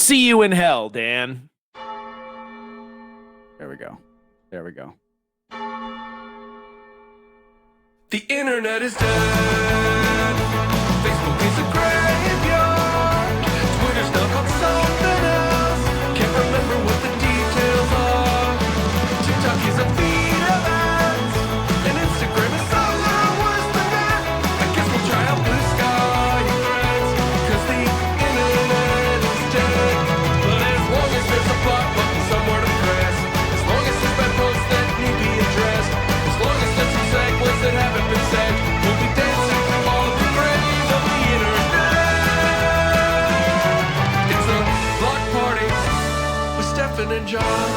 See you in hell, Dan. There we go. There we go. The internet is dead. Facebook is a graveyard. Twitter's now called something else. Can't remember what the details are. TikTok is a feed of ads. And Instagram is so little worse than that. I guess we'll try out Blue Sky and Threads. Cause the internet is dead. But as long as there's a block button somewhere to press, as long as there's bad posts that need be addressed, as long as there's some segues that haven't been said, we'll be dancing through all of the graves of the internet. It's a block party with Stefan and John.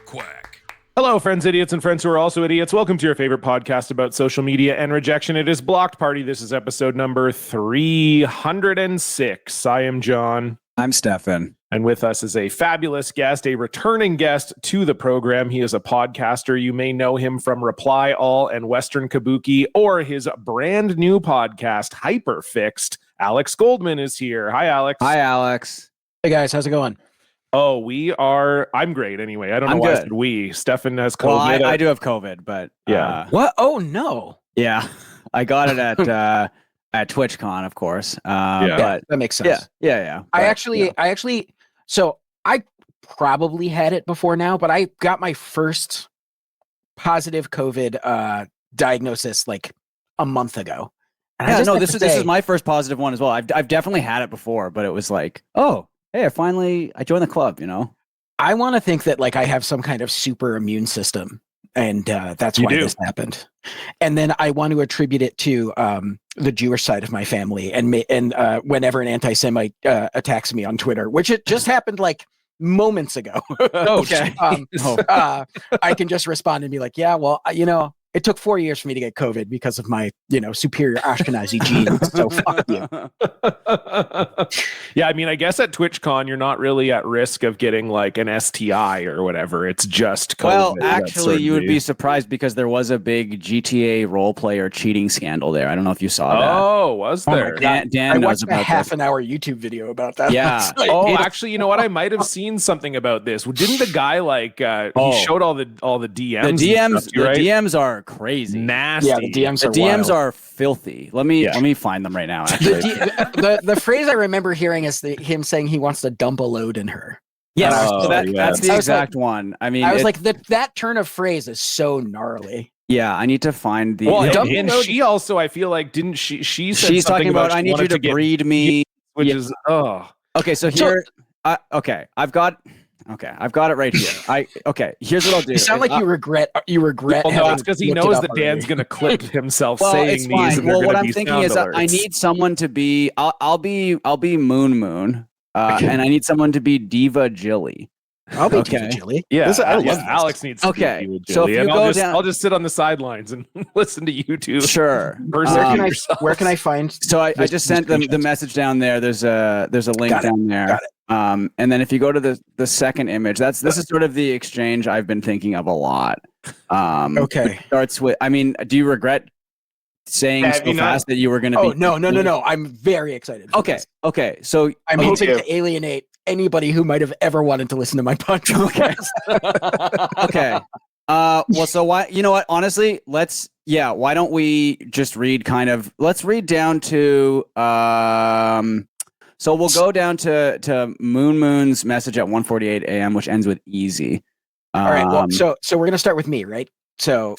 Quack. Hello, friends, idiots, and friends who are also idiots. Welcome to your favorite podcast about social media and rejection. It is Blocked Party. This is episode number 306. I am John. I'm Stefan. And with us is a fabulous guest, a returning guest to the program. He is a podcaster. You may know him from Reply All and Western Kabuki, or his brand new podcast, Hyperfixed. Alex Goldman is here. Hi, Alex. Hi, Alex. Hey guys, how's it going? Oh, I'm great anyway. I don't know I'm why I good. said we. Stefan has COVID. Well, I do have COVID, but Yeah. What? Oh no. yeah, I got it at TwitchCon, of course. Yeah. But That makes sense. yeah. I But, actually, so I probably had it before now, but I got my first positive COVID diagnosis like a month ago. And I yeah, just no, have this to is say, my first positive one as well. I've definitely had it before, but it was like, oh, hey, I joined the club, you know? I want to think that like I have some kind of super immune system, and that's You why do. this happened. And then I want to attribute it to the Jewish side of my family, and whenever an anti-Semite attacks me on Twitter, which it just happened like moments ago. Oh, Okay. I can just respond and be like, yeah, well, it took 4 years for me to get COVID because of my, superior Ashkenazi genes. So fuck you. Yeah, I mean, I guess at TwitchCon, you're not really at risk of getting like an STI or whatever. It's just COVID. Well, That's actually, you would certainly- be surprised because there was a big GTA role player cheating scandal there. I don't know if you saw that. Oh, was Oh my there? God. Dan I knows watched a about half this. an hour YouTube video about that. Yeah. last night. Oh, It's- actually, you know what? I might have seen something about this. Didn't the guy like Oh. he showed all the DMs? The and DMs, stuff too, right? the DMs are crazy. Nasty. Yeah, the DMs The are DMs wild. are filthy. Let me find them right now. Actually, The phrase I remember hearing is him saying he wants to dump a load in her. yes, Oh, so yeah. that's the I was like- exact one. I mean, I was it- like, that turn of phrase is so gnarly. yeah, I need to find the. Well, the- dump and load- she also, I feel like, didn't she? She said she's something talking about. she I need you wanted to get, breed me. which Yeah. is Okay, so So- here. I've got it right here. Here's what I'll do. You sound like you regret. You regret. Well, no, having it's because he looked it knows up that already. Dan's going to clip himself Well, saying it's these. fine. And they're Well, what gonna I'm be thinking sound is I alerts. need someone to be. I'll be Moon, and I need someone to be Diva Jilly. I'll be Okay. Diva Jilly. Yeah, I love yeah, this. Alex needs to Okay, be with so if Jilly, you and go down- I'll just sit on the sidelines and listen to you two. Sure. Persecute Where yourselves. where can I find? So I This- just these sent them the screenshots? message down there. There's a link Got it. down there. Got And then if you go to the second image, this is sort of the exchange I've been thinking of a lot. Okay. It starts with. I mean, do you regret saying Have so you not- fast that you were going to Oh be? no! I'm very excited. for Okay. this. Okay. So I'm Me hoping too. to alienate anybody who might have ever wanted to listen to my podcast. okay. Well, so why? You know what? Honestly, why don't we just read let's read down to. So we'll go down to Moon's message at 1:48 a.m., which ends with easy. All right. Well, so we're gonna start with me, right? So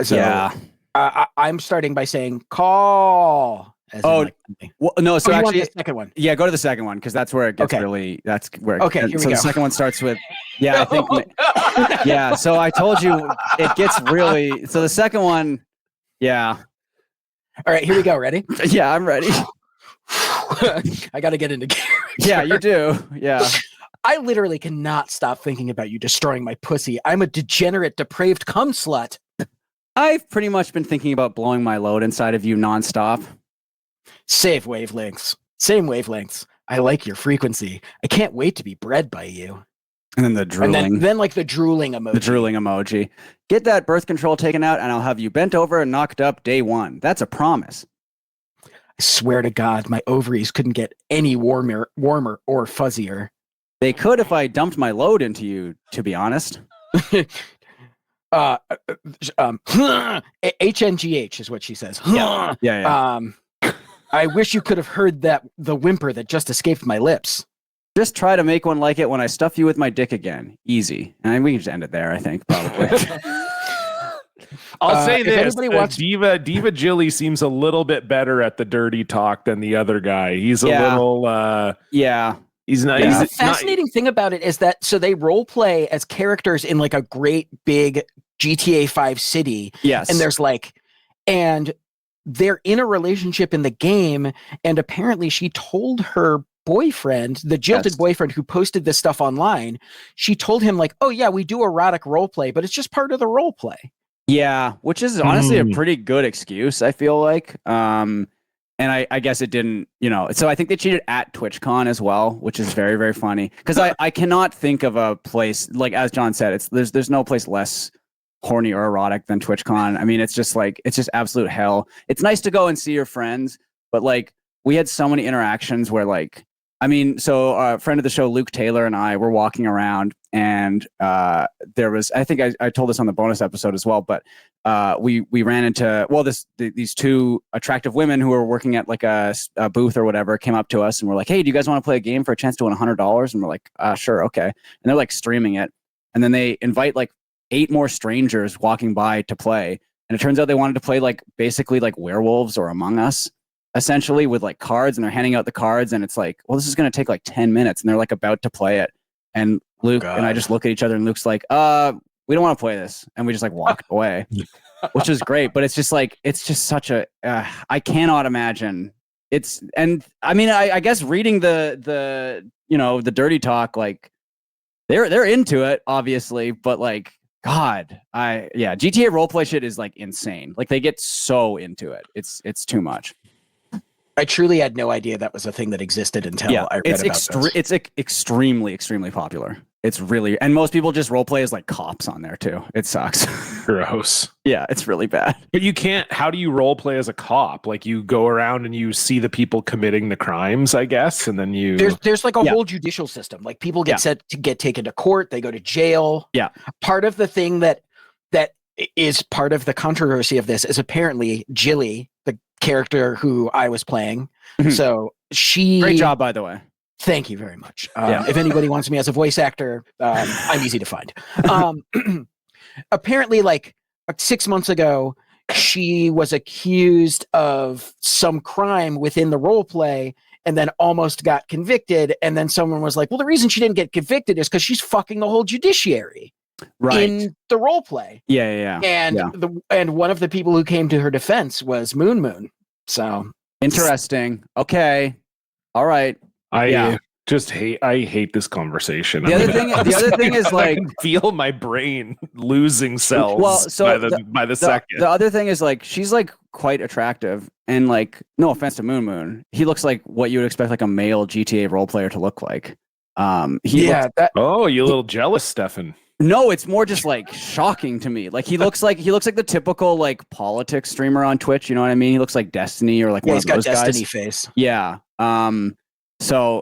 yeah. I'm starting by saying call. As in, Oh, like, Well, no. So you want actually, the second one. yeah, go to the second one because that's where it gets Okay. really. That's where. It, Okay, here we so go. the second one starts with. Yeah, I think. Yeah. So I told you it gets really. So the second one. Yeah. All right, here we go. Ready? Yeah, I'm ready. I got to get into gear. Yeah, you do. Yeah. I literally cannot stop thinking about you destroying my pussy. I'm a degenerate, depraved cum slut. I've pretty much been thinking about blowing my load inside of you nonstop. Save wavelengths. Same wavelengths. I like your frequency. I can't wait to be bred by you. And then the And drooling. then like the drooling emoji. The drooling emoji. Get that birth control taken out and I'll have you bent over and knocked up day one. That's a promise. I swear to God, my ovaries couldn't get any warmer or fuzzier. They could if I dumped my load into you, to be honest. HNGH is what she says. Yeah. I wish you could have heard the whimper that just escaped my lips. Just try to make one like it when I stuff you with my dick again. Easy. And we can just end it there, I think, probably. I'll say if this: anybody wants- Diva Jilly seems a little bit better at the dirty talk than the other guy. He's a little, He's not. Yeah. The fascinating thing about it is that so they role play as characters in like a great big GTA 5 city. Yes. And they're in a relationship in the game, and apparently she told her boyfriend, the jilted boyfriend who posted this stuff online, she told him like, oh yeah, we do erotic role play, but it's just part of the role play. Yeah, which is honestly a pretty good excuse, I feel like. And I guess it didn't, so I think they cheated at TwitchCon as well, which is very, very funny. Because I cannot think of a place, like as John said, there's no place less horny or erotic than TwitchCon. I mean, it's just absolute hell. It's nice to go and see your friends, but like we had so many interactions where so a friend of the show, Luke Taylor, and I were walking around, and there was, I think I told this on the bonus episode as well, but we ran into, these two attractive women who were working at like a booth or whatever came up to us and were like, hey, do you guys want to play a game for a chance to win $100? And we're like, sure, okay. And they're like streaming it. And then they invite like 8 more strangers walking by to play. And it turns out they wanted to play like basically like werewolves or Among Us, essentially, with like cards, and they're handing out the cards, and it's like, well, this is going to take like 10 minutes, and they're like about to play it. And Luke and I just look at each other, and Luke's like, we don't want to play this. And we just like walked away, which is great. But it's just like, it's just such a, I cannot imagine I guess reading the dirty talk, like they're into it, obviously, but like, God, GTA roleplay shit is like insane. Like they get so into it. It's too much. I truly had no idea that was a thing that existed until I read about this. It's extremely, extremely popular. It's really, and most people just roleplay as like cops on there too. It sucks. Gross. Yeah, it's really bad. But you can't. How do you roleplay as a cop? Like you go around and you see the people committing the crimes, I guess, and then you. There's like a whole judicial system. Like people get set to get taken to court. They go to jail. Yeah. Part of the thing that is part of the controversy of this is apparently Jilly, the character who I was playing. So she. Great job, by the way. Thank you very much. If anybody wants me as a voice actor, I'm easy to find. Apparently, like 6 months ago, she was accused of some crime within the role play and then almost got convicted. And then someone was like, well, the reason she didn't get convicted is because she's fucking the whole judiciary in the role play. Yeah. And one of the people who came to her defense was Moon. So interesting. Okay. All right. I hate this conversation. The other thing is like, I can feel my brain losing cells by the second. The other thing is like, she's like quite attractive, and like, no offense to Moon, he looks like what you would expect like a male GTA role player to look like. You a little jealous, Stefan. No, it's more just like shocking to me. Like he looks like the typical like politics streamer on Twitch. You know what I mean? He looks like Destiny or like one of those guys. Destiny face. Yeah. So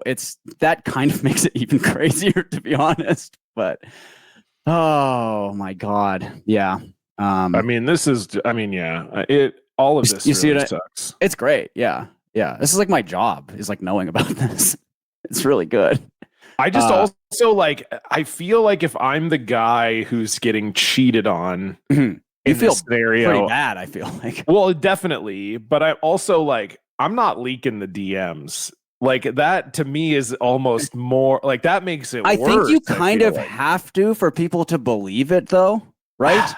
that kind of makes it even crazier, to be honest. But oh my God, yeah. All of this really sucks. It's great, yeah. This is like my job, is like knowing about this. It's really good. I just also like, I feel like if I'm the guy who's getting cheated on, you feel scenario, pretty bad. I feel like, well, definitely, but I'm also like, I'm not leaking the DMs. Like that to me is almost more like that makes it worse. I think you kind of have to for people to believe it though, right?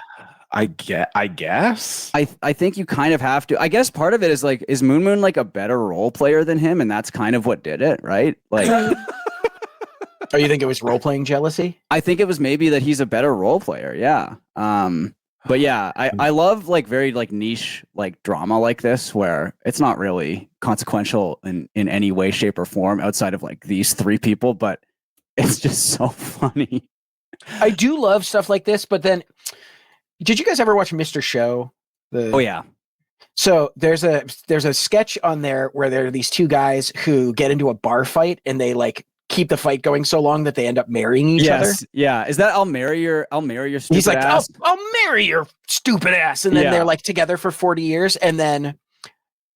I guess. I think you kind of have to. I guess part of it is like, is Moon like a better role player than him? And that's kind of what did it, right? Like Oh, you think it was role-playing jealousy? I think it was maybe that he's a better role player, yeah. But yeah, I love like very like niche like drama like this where it's not really consequential in any way, shape, or form outside of like these 3 people, but it's just so funny. I do love stuff like this, but then did you guys ever watch Mr. Show? Oh yeah. So there's a sketch on there where there are these two guys who get into a bar fight and they like keep the fight going so long that they end up marrying each other. Yeah. Is that I'll marry your stupid He's like, ass? I'll marry your stupid ass. And then they're like together for 40 years. And then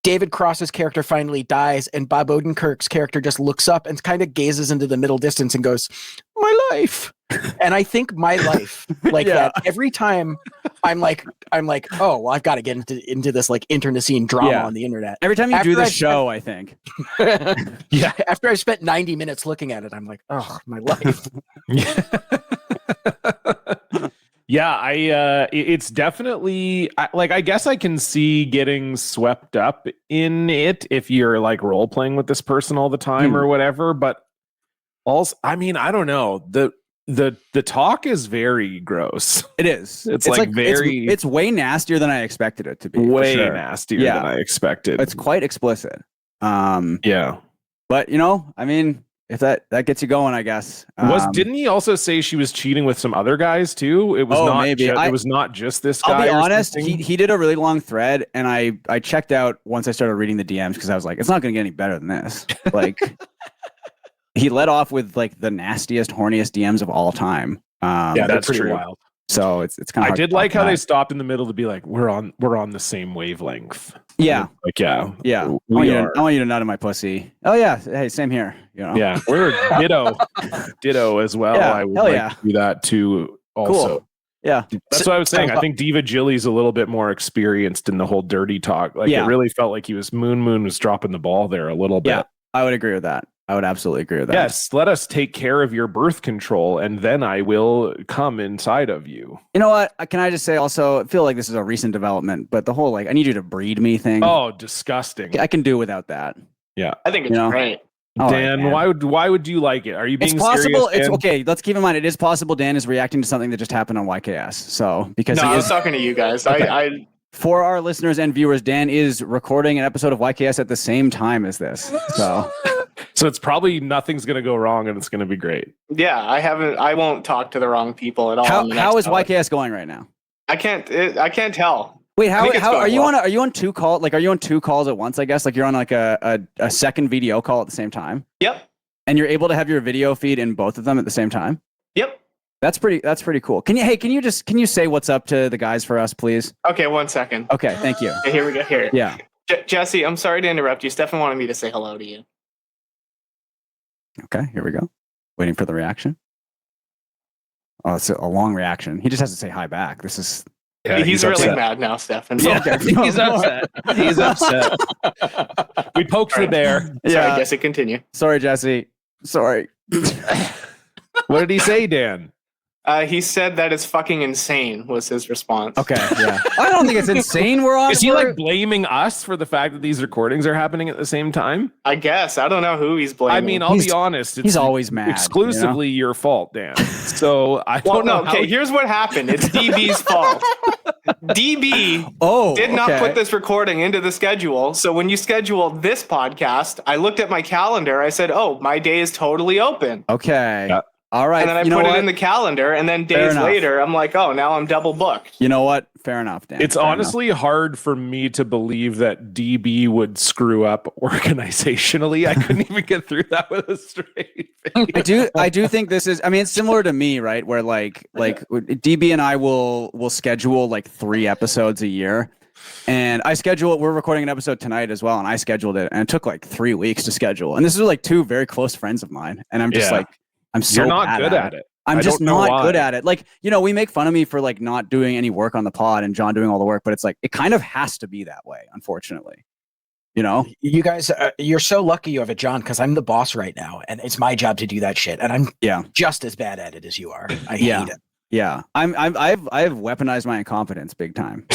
David Cross's character finally dies. And Bob Odenkirk's character just looks up and kind of gazes into the middle distance and goes, my life. And I think my life like that every time I'm like, oh, well, I've got to get into this like internecine drama on the internet. Every time you do this show, I think. After I've spent 90 minutes looking at it, I'm like, oh, my life. It's definitely I guess I can see getting swept up in it if you're like role playing with this person all the time or whatever. But also, I mean, I don't know. The talk is very gross. It is. It's like very. It's way nastier than I expected it to be. Way nastier than I expected. It's quite explicit. Yeah. But I mean, if that gets you going, I guess. Didn't he also say she was cheating with some other guys too? It was it was not just this guy. I'll be honest. He did a really long thread, and I checked out once I started reading the DMs because I was like, it's not going to get any better than this. Like. He led off with like the nastiest, horniest DMs of all time. That's pretty wild. So it's kind of. I did like how they stopped in the middle to be like, we're on the same wavelength. Yeah. Like yeah. I want you to nut in my pussy. Oh yeah. Hey, same here. Yeah, we're ditto as well. Yeah. I would like to do that too. Also. Cool. Yeah. That's what I was saying. I think Diva Jilly's a little bit more experienced in the whole dirty talk. Like it really felt like Moon was dropping the ball there a little bit. Yeah, I would agree with that. I would absolutely agree with that. Yes, let us take care of your birth control, and then I will come inside of you. You know what? Can I just say also, I feel like this is a recent development, but the whole like, I need you to breed me thing. Oh, disgusting. I can do without that. Yeah. I think it's great. Dan, why would you like it? Are you being it's possible, serious? It's okay. Let's keep in mind, it is possible Dan is reacting to something that just happened on YKS. So, because I was talking to you guys. Okay. For our listeners and viewers, Dan is recording an episode of YKS at the same time as this. So it's probably nothing's going to go wrong and it's going to be great. Yeah, I won't talk to the wrong people at all. How is YKS going right now? I can't tell. Wait, how are you on two calls? Like, are you on two calls at once? I guess like you're on like a second video call at the same time. Yep. And you're able to have your video feed in both of them at the same time. Yep. That's pretty cool. Can you say what's up to the guys for us, please? Okay, 1 second. Okay, thank you. Okay, here we go. Here. Yeah. Jesse, I'm sorry to interrupt you. Stefan wanted me to say hello to you. Okay, here we go. Waiting for the reaction. Oh, it's a long reaction. He just has to say hi back. This is. Yeah, he's really mad now, Stefan. Yeah, he's upset. He's upset. We poked the bear. Sorry, Jesse, continue. Sorry, Jesse. Sorry. What did he say, Dan? He said that it's fucking insane was his response. Okay, yeah. I don't think it's insane. Is he like blaming us for the fact that these recordings are happening at the same time? I guess. I don't know who he's blaming. I mean, I'll be honest. He's always mad. Exclusively your fault, Dan. So I don't know. Okay, here's what happened. It's DB's fault. DB did not put this recording into the schedule. So when you scheduled this podcast, I looked at my calendar. I said, oh, my day is totally open. Okay. Yeah. All right. And then I put it in the calendar, and then days later, I'm like, oh, now I'm double booked. You know what? Fair enough, Dan. It's honestly hard for me to believe that DB would screw up organizationally. I couldn't even get through that with a straight face. I do think this is, I mean, it's similar to me, right? Where like DB and I will schedule like 3 episodes a year. And we're recording an episode tonight as well. And I scheduled it, and it took like 3 weeks to schedule. And this is like 2 very close friends of mine. And I'm just like, I'm so You're not good at it. I'm just not good at it. Like, we make fun of me for like not doing any work on the pod and John doing all the work, but it's like, it kind of has to be that way, unfortunately. You guys, you're so lucky you have a John, because I'm the boss right now, and it's my job to do that shit, and I'm just as bad at it as you are. I hate it. Yeah, I've weaponized my incompetence big time.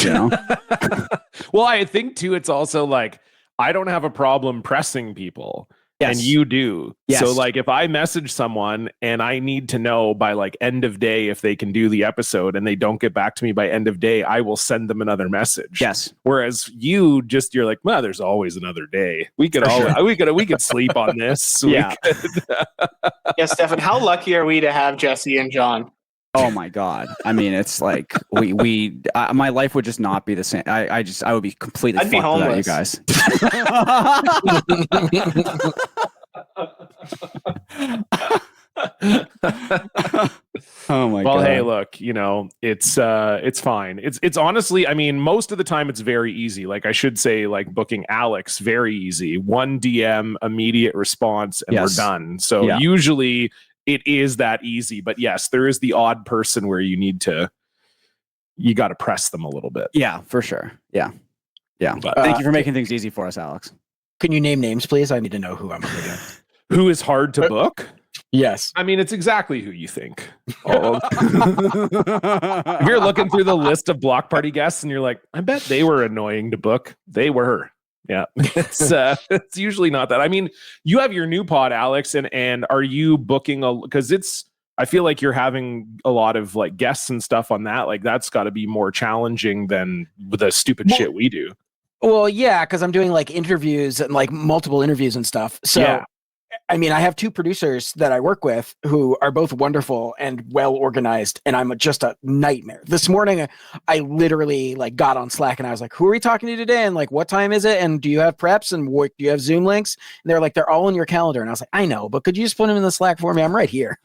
Well, I think too, it's also like I don't have a problem pressing people. Yes. And you do. Yes. So like if I message someone and I need to know by like end of day if they can do the episode and they don't get back to me by end of day, I will send them another message. Yes. Whereas you're like, well, there's always another day. We could we could sleep on this. Yeah. Yeah, Stefan, how lucky are we to have Jesse and John? Oh my God. I mean, it's like my life would just not be the same. I would be completely I'd be fucked without you homeless. guys. Oh my Well, God. hey, look, it's fine. It's honestly, I mean, most of the time it's very easy. Like I should say, like booking Alex, very easy. One DM, immediate response, and Yes. we're done. So usually it is that easy. But yes, there is the odd person where you got to press them a little bit. Yeah, for sure. Yeah. But, Thank you for making things easy for us, Alex. Can you name names, please? I need to know who I'm going to who is hard to book? Yes. I mean, it's exactly who you think. If you're looking through the list of block party guests and you're like, I bet they were annoying to book. They were. Yeah. It's usually not that. I mean, you have your new pod, Alex, and are you booking because I feel like you're having a lot of like guests and stuff on that. Like that's got to be more challenging than the stupid shit we do. Well, yeah, because I'm doing like interviews and like multiple interviews and stuff. So yeah. I mean, I have two producers that I work with who are both wonderful and well organized, and I'm just a nightmare. This morning, I literally like got on Slack and I was like, "Who are we talking to today? And like, what time is it? And do you have preps? And do you have Zoom links?" And they're like, "They're all in your calendar." And I was like, "I know, but could you just put them in the Slack for me? I'm right here."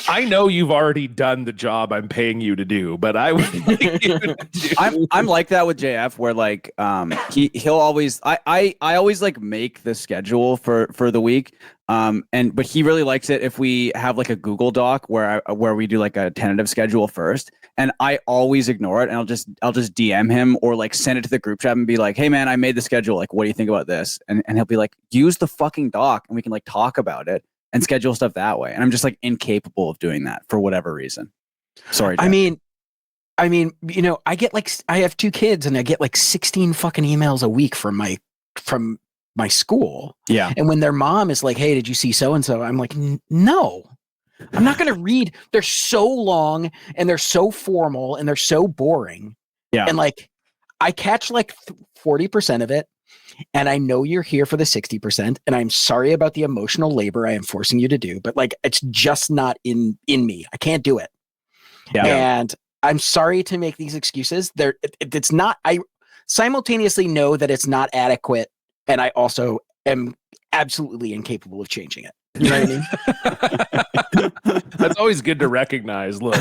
I know you've already done the job I'm paying you to do, but I would like you to do. I'm like that with JF, where like he'll always I always like make the schedule for the week, but he really likes it if we have like a Google Doc where we do like a tentative schedule first, and I always ignore it, and I'll just DM him or like send it to the group chat and be like, "Hey man, I made the schedule. Like, what do you think about this?" And he'll be like, "Use the fucking doc, and we can like talk about it and schedule stuff that way." And I'm just like incapable of doing that for whatever reason. Sorry, Jeff. I mean, I have two kids and I get like 16 fucking emails a week from my school. Yeah. And when their mom is like, "Hey, did you see so-and-so?" I'm like, "No, I'm not going to read." They're so long and they're so formal and they're so boring. Yeah. And like, I catch like 40% of it. And I know you're here for the 60%. And I'm sorry about the emotional labor I am forcing you to do, but like, it's just not in me. I can't do it. Yeah. And I'm sorry to make these excuses. It's not, I simultaneously know that it's not adequate. And I also am absolutely incapable of changing it. You know what I mean? That's always good to recognize. Look,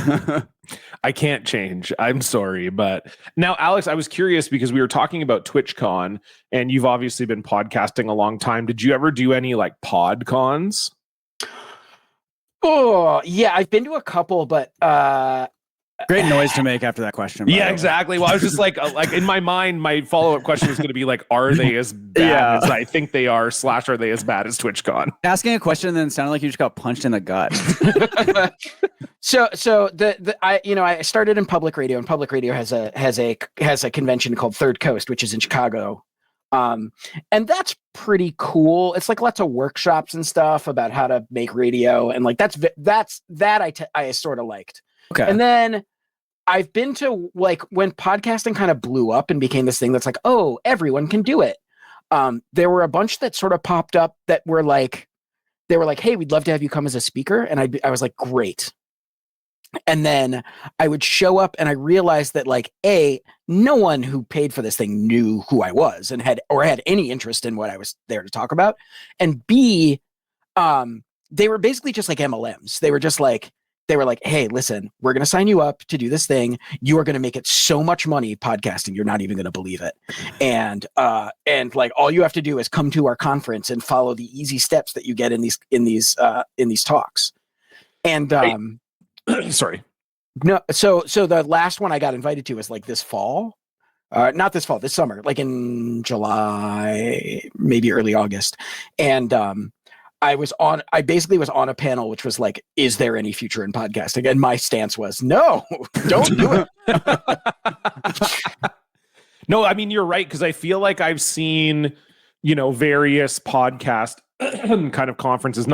I can't change. I'm sorry. But now, Alex, I was curious because we were talking about TwitchCon and you've obviously been podcasting a long time. Did you ever do any like pod cons? Oh, yeah, I've been to a couple, but great noise to make after that question. Yeah, exactly. Well, I was just like in my mind, my follow-up question was going to be like, are they as bad as I think they are / are they as bad as TwitchCon? Asking a question and then sounded like you just got punched in the gut. So I started in public radio, and public radio has a convention called Third Coast, which is in Chicago. And that's pretty cool. It's like lots of workshops and stuff about how to make radio, and like I sort of liked. Okay. And then I've been to like when podcasting kind of blew up and became this thing that's like, oh, everyone can do it. There were a bunch that sort of popped up that were like, they were like, "Hey, we'd love to have you come as a speaker." And I was like, "Great." And then I would show up and I realized that like, no one who paid for this thing knew who I was and had any interest in what I was there to talk about. And B, they were basically just like MLMs. They were like, "Hey, listen, we're going to sign you up to do this thing. You are going to make it so much money podcasting. You're not even going to believe it. And like, all you have to do is come to our conference and follow the easy steps that you get in these talks." And, sorry. no, so the last one I got invited to was like this fall, not this fall, this summer, like in July, maybe early August. And, I basically was on a panel, which was like, "Is there any future in podcasting?" And my stance was, no, don't do it. No, I mean, you're right. Cause I feel like I've seen, various podcast kind of conferences,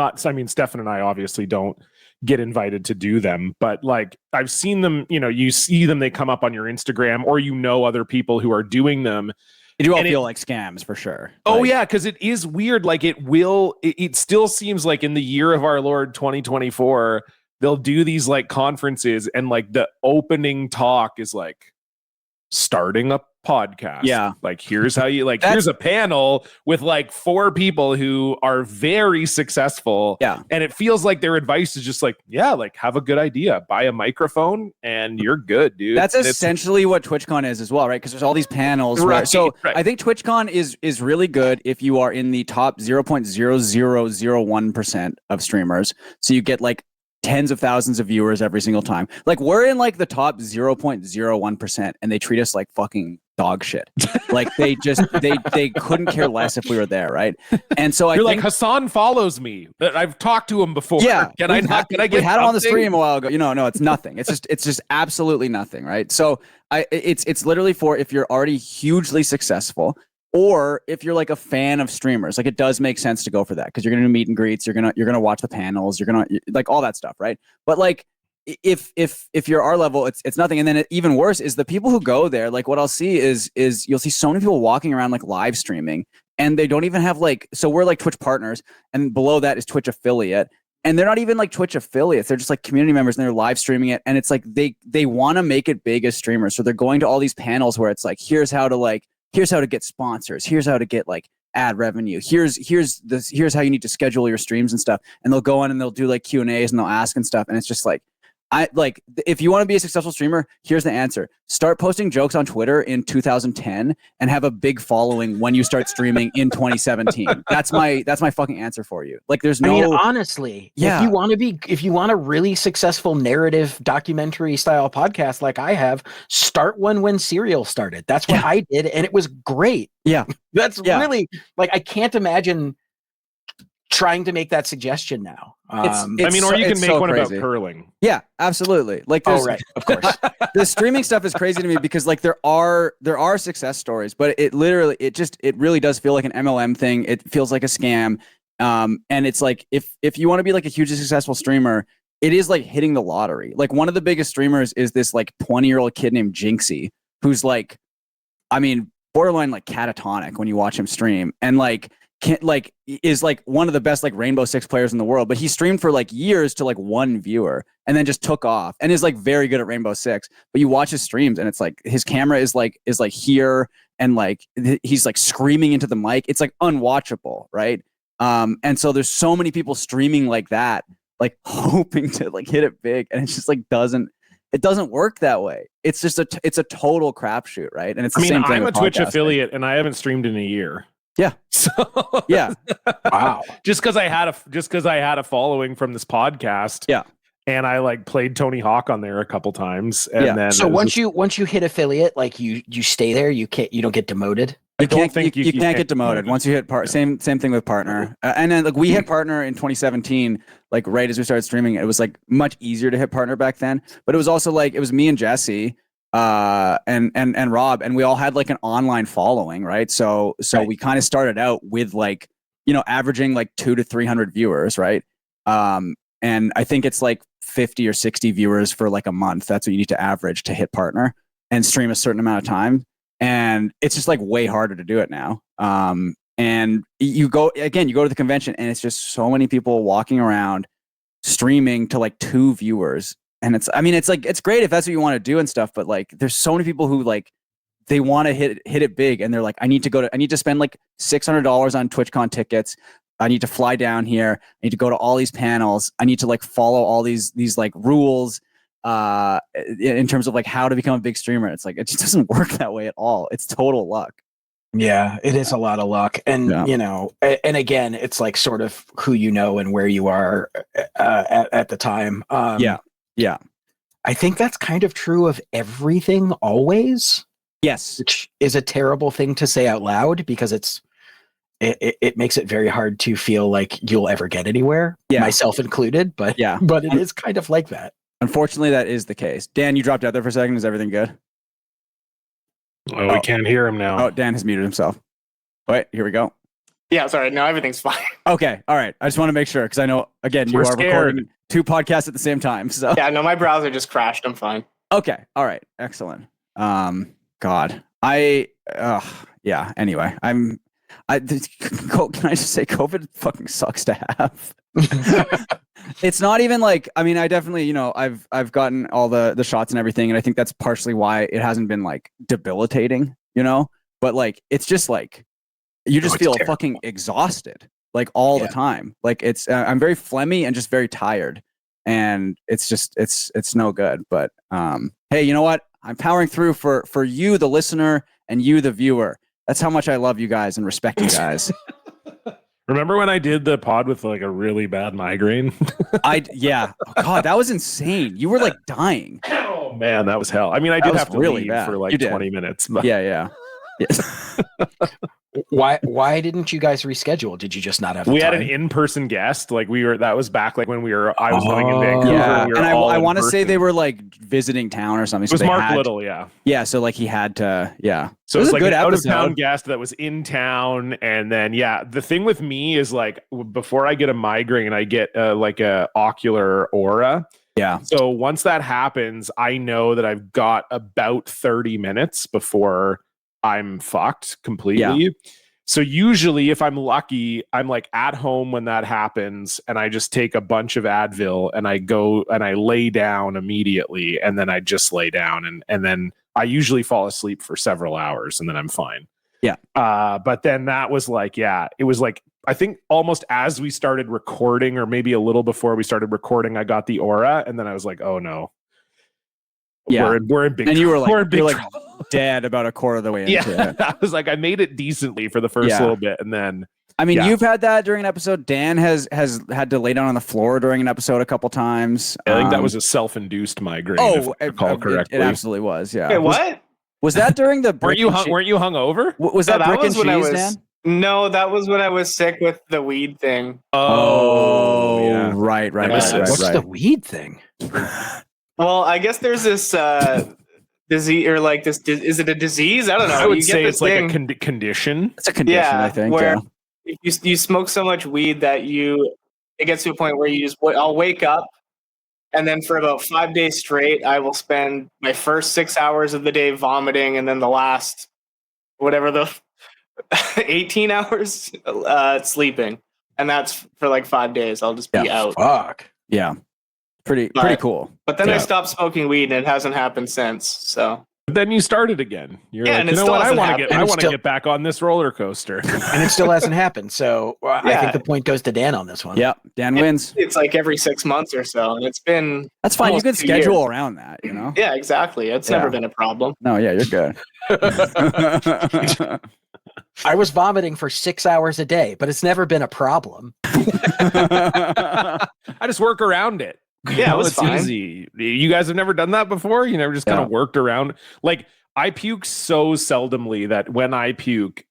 Stefan and I obviously don't get invited to do them, but like I've seen them, you see them, they come up on your Instagram or, other people who are doing them. They do all And feel like scams for sure. Oh Like, yeah, because it is weird. Like it still seems like in the year of our Lord 2024, they'll do these like conferences and like the opening talk is like starting a podcast. Yeah. Like here's how you here's a panel with like 4 people who are very successful. Yeah. And it feels like their advice is just like, yeah, like have a good idea, buy a microphone and you're good, dude. That's essentially what TwitchCon is as well, right? Because there's all these panels. Right, So right. I think TwitchCon is really good if you are in the top 0.0001% of streamers. So you get like tens of thousands of viewers every single time. Like we're in like the top 0.01% and they treat us like fucking dog shit. Like they couldn't care less if we were there, right? And so You're I think like, Hassan follows me. I've talked to him before. yeah, Can I get we had him on the something? stream a while ago. No, it's nothing. It's just absolutely nothing, right? So it's literally for if you're already hugely successful, or if you're like a fan of streamers. Like it does make sense to go for that because you're gonna do meet and greets, you're gonna watch the panels, you're gonna like all that stuff, right? But like if you're our level, it's nothing. And then even worse is the people who go there. Like what I'll see is you'll see so many people walking around like live streaming, and they don't even have like, so we're like Twitch partners, and below that is Twitch affiliate. And they're not even like Twitch affiliates. They're just like community members and they're live streaming it. And it's like they want to make it big as streamers. So they're going to all these panels where it's like, here's how to get sponsors. Here's how to get like ad revenue. Here's how you need to schedule your streams and stuff. And they'll go on and they'll do like Q&As and they'll ask and stuff. And it's just like, if you want to be a successful streamer, here's the answer. Start posting jokes on Twitter in 2010 and have a big following when you start streaming in 2017. That's my fucking answer for you. Like there's no, I mean, honestly, Yeah. if you want a really successful narrative documentary style podcast like I have, start one when Serial started. That's what I did, and it was great. Yeah. That's Yeah. really like I can't imagine trying to make that suggestion now. I mean, or you can it's make so one crazy. about curling. Yeah, absolutely. Like Oh there's, right, of course. the streaming stuff is crazy to me because like there are success stories, but it really does feel like an MLM thing. It feels like a scam. And it's like if you want to be like a hugely successful streamer, it is like hitting the lottery. Like one of the biggest streamers is this like 20-year-old kid named Jinxie, who's like, I mean, borderline like catatonic when you watch him stream, and is like one of the best like Rainbow Six players in the world. But he streamed for like years to like 1 viewer and then just took off and is like very good at Rainbow Six. But you watch his streams and it's like his camera is like here and like he's like screaming into the mic. It's like unwatchable, right? And so there's so many people streaming like that, like hoping to like hit it big, and it's just like it doesn't work that way. It's just it's a total crapshoot, right? And it's the same thing. I'm a with Twitch podcasting. affiliate and I haven't streamed in a year. Yeah. So Yeah. Wow. just because I had a following from this podcast. Yeah. And I like played Tony Hawk on there a couple times. And Yeah. then So it was once you hit affiliate, like you stay there, you don't get demoted. I You don't can't, think you can't get demoted once you hit same thing with partner. And then like we hit partner in 2017, like right as we started streaming. It was like much easier to hit partner back then, but it was also like it was me and Jesse and Rob, and we all had like an online following, right? So Right. we kind of started out with like, you know, averaging like 200 to 300 viewers, right? And I think it's like 50 or 60 viewers for like a month. That's what you need to average to hit partner and stream a certain amount of time. And it's just like way harder to do it now. And you go to the convention and it's just so many people walking around streaming to like 2 viewers. And it's great if that's what you want to do and stuff, but like there's so many people who like they want to hit it big, and they're like, I need to spend like $600 on TwitchCon tickets. I need to fly down here. I need to go to all these panels. I need to like follow all these like rules in terms of like how to become a big streamer. It's like it just doesn't work that way at all. It's total luck. Yeah, it is a lot of luck. And, you know, and again, it's like sort of who you know and where you are at the time. Yeah. I think that's kind of true of everything always, Yes. which is a terrible thing to say out loud because it makes it very hard to feel like you'll ever get anywhere, myself included. But but it is kind of like that. Unfortunately, that is the case. Dan, you dropped out there for a second. Is everything good? we can't hear him now. Oh, Dan has muted himself. Wait, here we go. Yeah, sorry. No, everything's fine. Okay. All right. I just want to make sure because I know, again, you We're are scared. recording 2 podcasts at the same time. So, Yeah, no, my browser just crashed. I'm fine. okay. All right. Excellent. God, I yeah. Anyway, can I just say COVID fucking sucks to have. It's not even like, I mean, I definitely, I've gotten all the shots and everything, and I think that's partially why it hasn't been like debilitating, but like it's just like you just feel fucking exhausted like all the time. Like it's I'm very phlegmy and just very tired, and it's just it's no good. But hey, you know what? I'm powering through for you, the listener, and you, the viewer. That's how much I love you guys and respect you guys. Remember when I did the pod with like a really bad migraine? Yeah. Oh, God, that was insane. You were like dying. Oh man, that was hell. I mean, I did have to really leave bad. for like 20 minutes. But Yeah. Why didn't you guys reschedule? Did you just not have? We time? had an in-person guest. Like that was back like when I was living in Vancouver. Yeah, we were and I want to say person. they were like visiting town or something. It was Mark Little, yeah. Yeah, so like he had to, yeah. So it was like a good an episode. out-of-town guest that was in town, and then the thing with me is like before I get a migraine, I get like a ocular aura. Yeah. So once that happens, I know that I've got about 30 minutes before I'm fucked completely. Yeah. So usually if I'm lucky, I'm like at home when that happens, and I just take a bunch of Advil and I go and I lay down immediately, and then I just lay down and then I usually fall asleep for several hours and then I'm fine. Yeah. But then that was like, it was like, I think almost as we started recording, or maybe a little before we started recording, I got the aura, and then I was like, oh no. Yeah, we're in big. And you were like, you're like dead about a quarter of the way into it. I was like, I made it decently for the first little bit, and then. I mean, you've had that during an episode. Dan has had to lay down on the floor during an episode a couple times. I think that was a self-induced migraine. Oh, if I recall correctly. It absolutely was. Yeah. Wait, what? Was that during the? Weren't you hungover? Was that brick and cheese, Dan? No, that was when I was sick with the weed thing. Oh, yeah. Right. What's the weed thing? Well, I guess there's this disease, or like this. Is it a disease? I don't know. I would say it's like a condition. It's a condition, I think. Where you smoke so much weed that it gets to a point where I'll wake up, and then for about 5 days straight, I will spend my first 6 hours of the day vomiting, and then the last, whatever the 18 hours sleeping, and that's for like 5 days. I'll just be out. Fuck. Yeah. Pretty cool. But then I stopped smoking weed, and it hasn't happened since. So but then you started again. You're like, and you know what? I want to get back on this roller coaster, and it still hasn't happened. So I think the point goes to Dan on this one. Yep, Dan wins. It's like every 6 months or so, and it's been that's fine. You can schedule around that, Yeah, exactly. It's never been a problem. No, yeah, you're good. I was vomiting for 6 hours a day, but it's never been a problem. I just work around it. Yeah, it was it's fine. easy. You guys have never done that before? You never just kind of worked around? Like, I puke so seldomly that when I puke,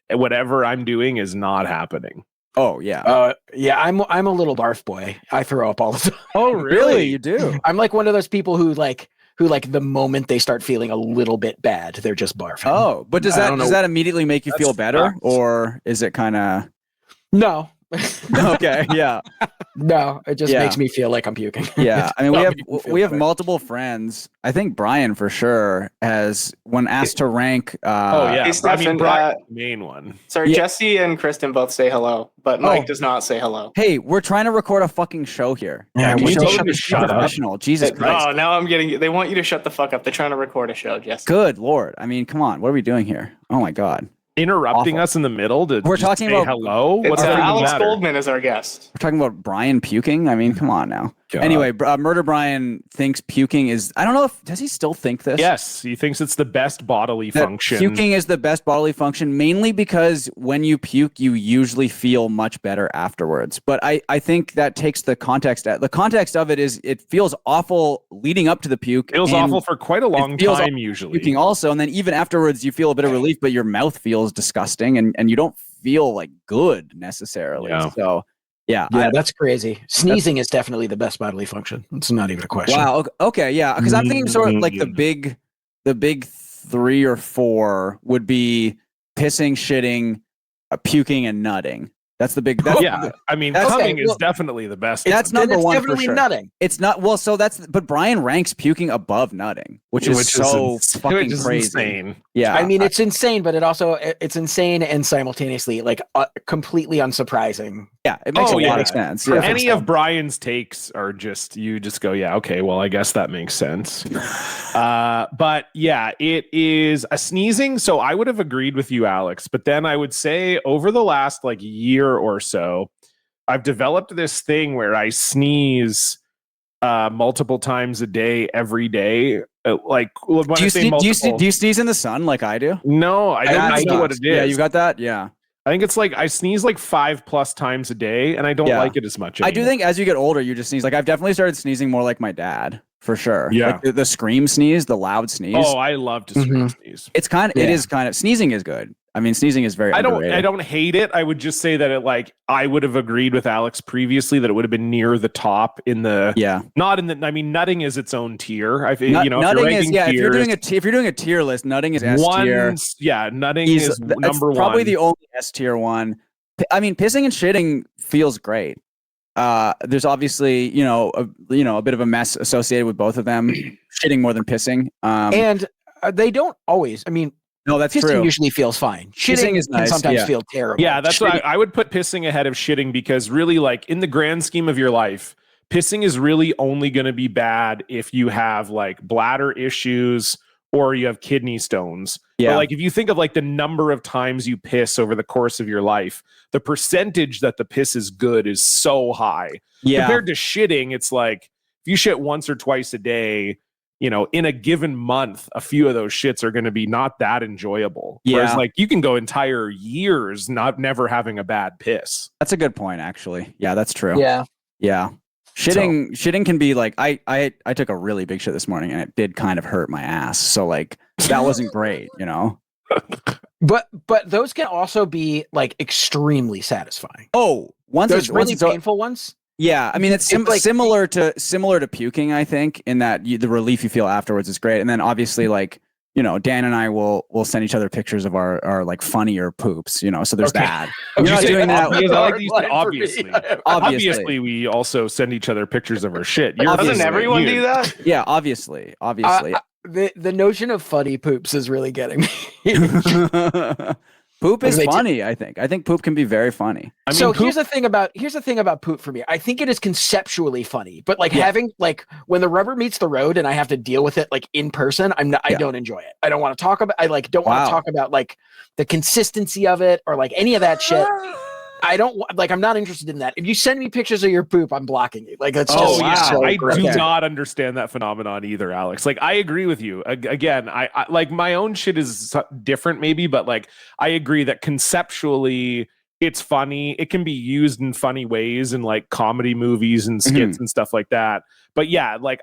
whatever I'm doing is not happening. Oh, yeah. I'm a little barf boy. I throw up all the time. Oh, really? You do? I'm like one of those people who the moment they start feeling a little bit bad, they're just barfing. Oh, but does that immediately make you feel better? Fucked. Or is it kind of... No. Okay, yeah. No, it just makes me feel like I'm puking. Yeah, I mean, we have multiple friends. I think Bryan for sure has, when asked to rank. Hey, Stefan, Bryan, main one. Sorry, Jesse and Kristen both say hello, but Mike does not say hello. Hey, we're trying to record a fucking show here. Yeah, we need to shut up. Professional. Jesus Christ. Oh, now I'm getting. They want you to shut the fuck up. They're trying to record a show, Jesse. Good Lord. I mean, come on. What are we doing here? Oh my God. Interrupting us in the middle to we're talking say about hello. It's Alex Goldman is our guest. We're talking about Bryan puking. I mean, come on now. God. Anyway, Murder Bryan thinks puking is. I don't know if does he still think this? Yes, he thinks it's the best bodily function. Puking is the best bodily function, mainly because when you puke, you usually feel much better afterwards. But I think that takes the context. The context of it is it feels awful leading up to the puke. It feels awful for quite a long time usually. Puking also, and then even afterwards, you feel a bit of relief, but your mouth feels disgusting, and you don't feel like good necessarily. Yeah. So. Yeah, that's crazy. Sneezing is definitely the best bodily function. It's not even a question. Wow. Okay. Yeah, because I'm thinking sort of like the big 3 or 4 would be pissing, shitting, puking, and nutting. That's the big. I mean, coming is definitely the best. That's number one. Definitely for sure. nutting. It's not well. So but Bryan ranks puking above nutting. which is so fucking crazy. Insane. Yeah, I mean, it's insane, but it's insane and simultaneously like completely unsurprising. Yeah, it makes a lot of sense. Yeah. Any of Bryan's takes are just you just go, yeah, okay, well, I guess that makes sense. But yeah, it is a sneezing. So I would have agreed with you, Alex. But then I would say over the last like year or so, I've developed this thing where I sneeze multiple times a day, every day. Like when do you sneeze in the sun like I do? No, I don't know what it is. Yeah, you got that? Yeah. I think it's like I sneeze like 5+ times a day, and I don't like it as much anymore. I do think as you get older, you just sneeze. Like I've definitely started sneezing more like my dad, for sure. Yeah, like the scream sneeze, the loud sneeze. Oh, I love to scream sneeze. It's kind of, it is kind of, sneezing is good. I mean, sneezing is very underrated. I don't hate it. I would just say that I would have agreed with Alex previously that it would have been near the top in the not in the. I mean, nutting is its own tier. I think nutting is if you're doing a tier list, nutting is S tier. Yeah, nutting is number one. Probably the only S tier one. I mean, pissing and shitting feels great. There's obviously a bit of a mess associated with both of them. Shitting more than pissing, and they don't always. I mean. No, that's pissing true. Usually feels fine. Shitting is nice. Can sometimes feel terrible. Yeah, that's why I would put pissing ahead of shitting because really, like in the grand scheme of your life, pissing is really only going to be bad if you have like bladder issues or you have kidney stones. Yeah. But like if you think of like the number of times you piss over the course of your life, the percentage that the piss is good is so high. Yeah. Compared to shitting, it's like if you shit once or twice a day, in a given month, a few of those shits are going to be not that enjoyable. Yeah. Whereas like you can go entire years never having a bad piss. That's a good point, actually. Yeah, that's true. Yeah. Yeah. Shitting can be like, I took a really big shit this morning and it did kind of hurt my ass. So like that wasn't great, But those can also be like extremely satisfying. Oh, those really painful ones. Yeah, I mean it's similar to puking. I think in that the relief you feel afterwards is great, and then obviously like Dan and I will send each other pictures of our like funnier poops. So there's that. You're not doing that. Obviously, we also send each other pictures of our shit. Doesn't everyone do that? Yeah, obviously. The notion of funny poops is really getting me. Poop is funny, I think. I think poop can be very funny. Here's the thing about poop for me. I think it is conceptually funny, but like having like when the rubber meets the road and I have to deal with it like in person, I don't enjoy it. I don't want to talk about don't want to talk about like the consistency of it or like any of that shit. I'm not interested in that. If you send me pictures of your poop, I'm blocking you. Like that's just so I do not understand that phenomenon either, Alex. Like I agree with you. Again, I like my own shit is different maybe, but like I agree that conceptually it's funny. It can be used in funny ways in like comedy movies and skits and stuff like that. But yeah, like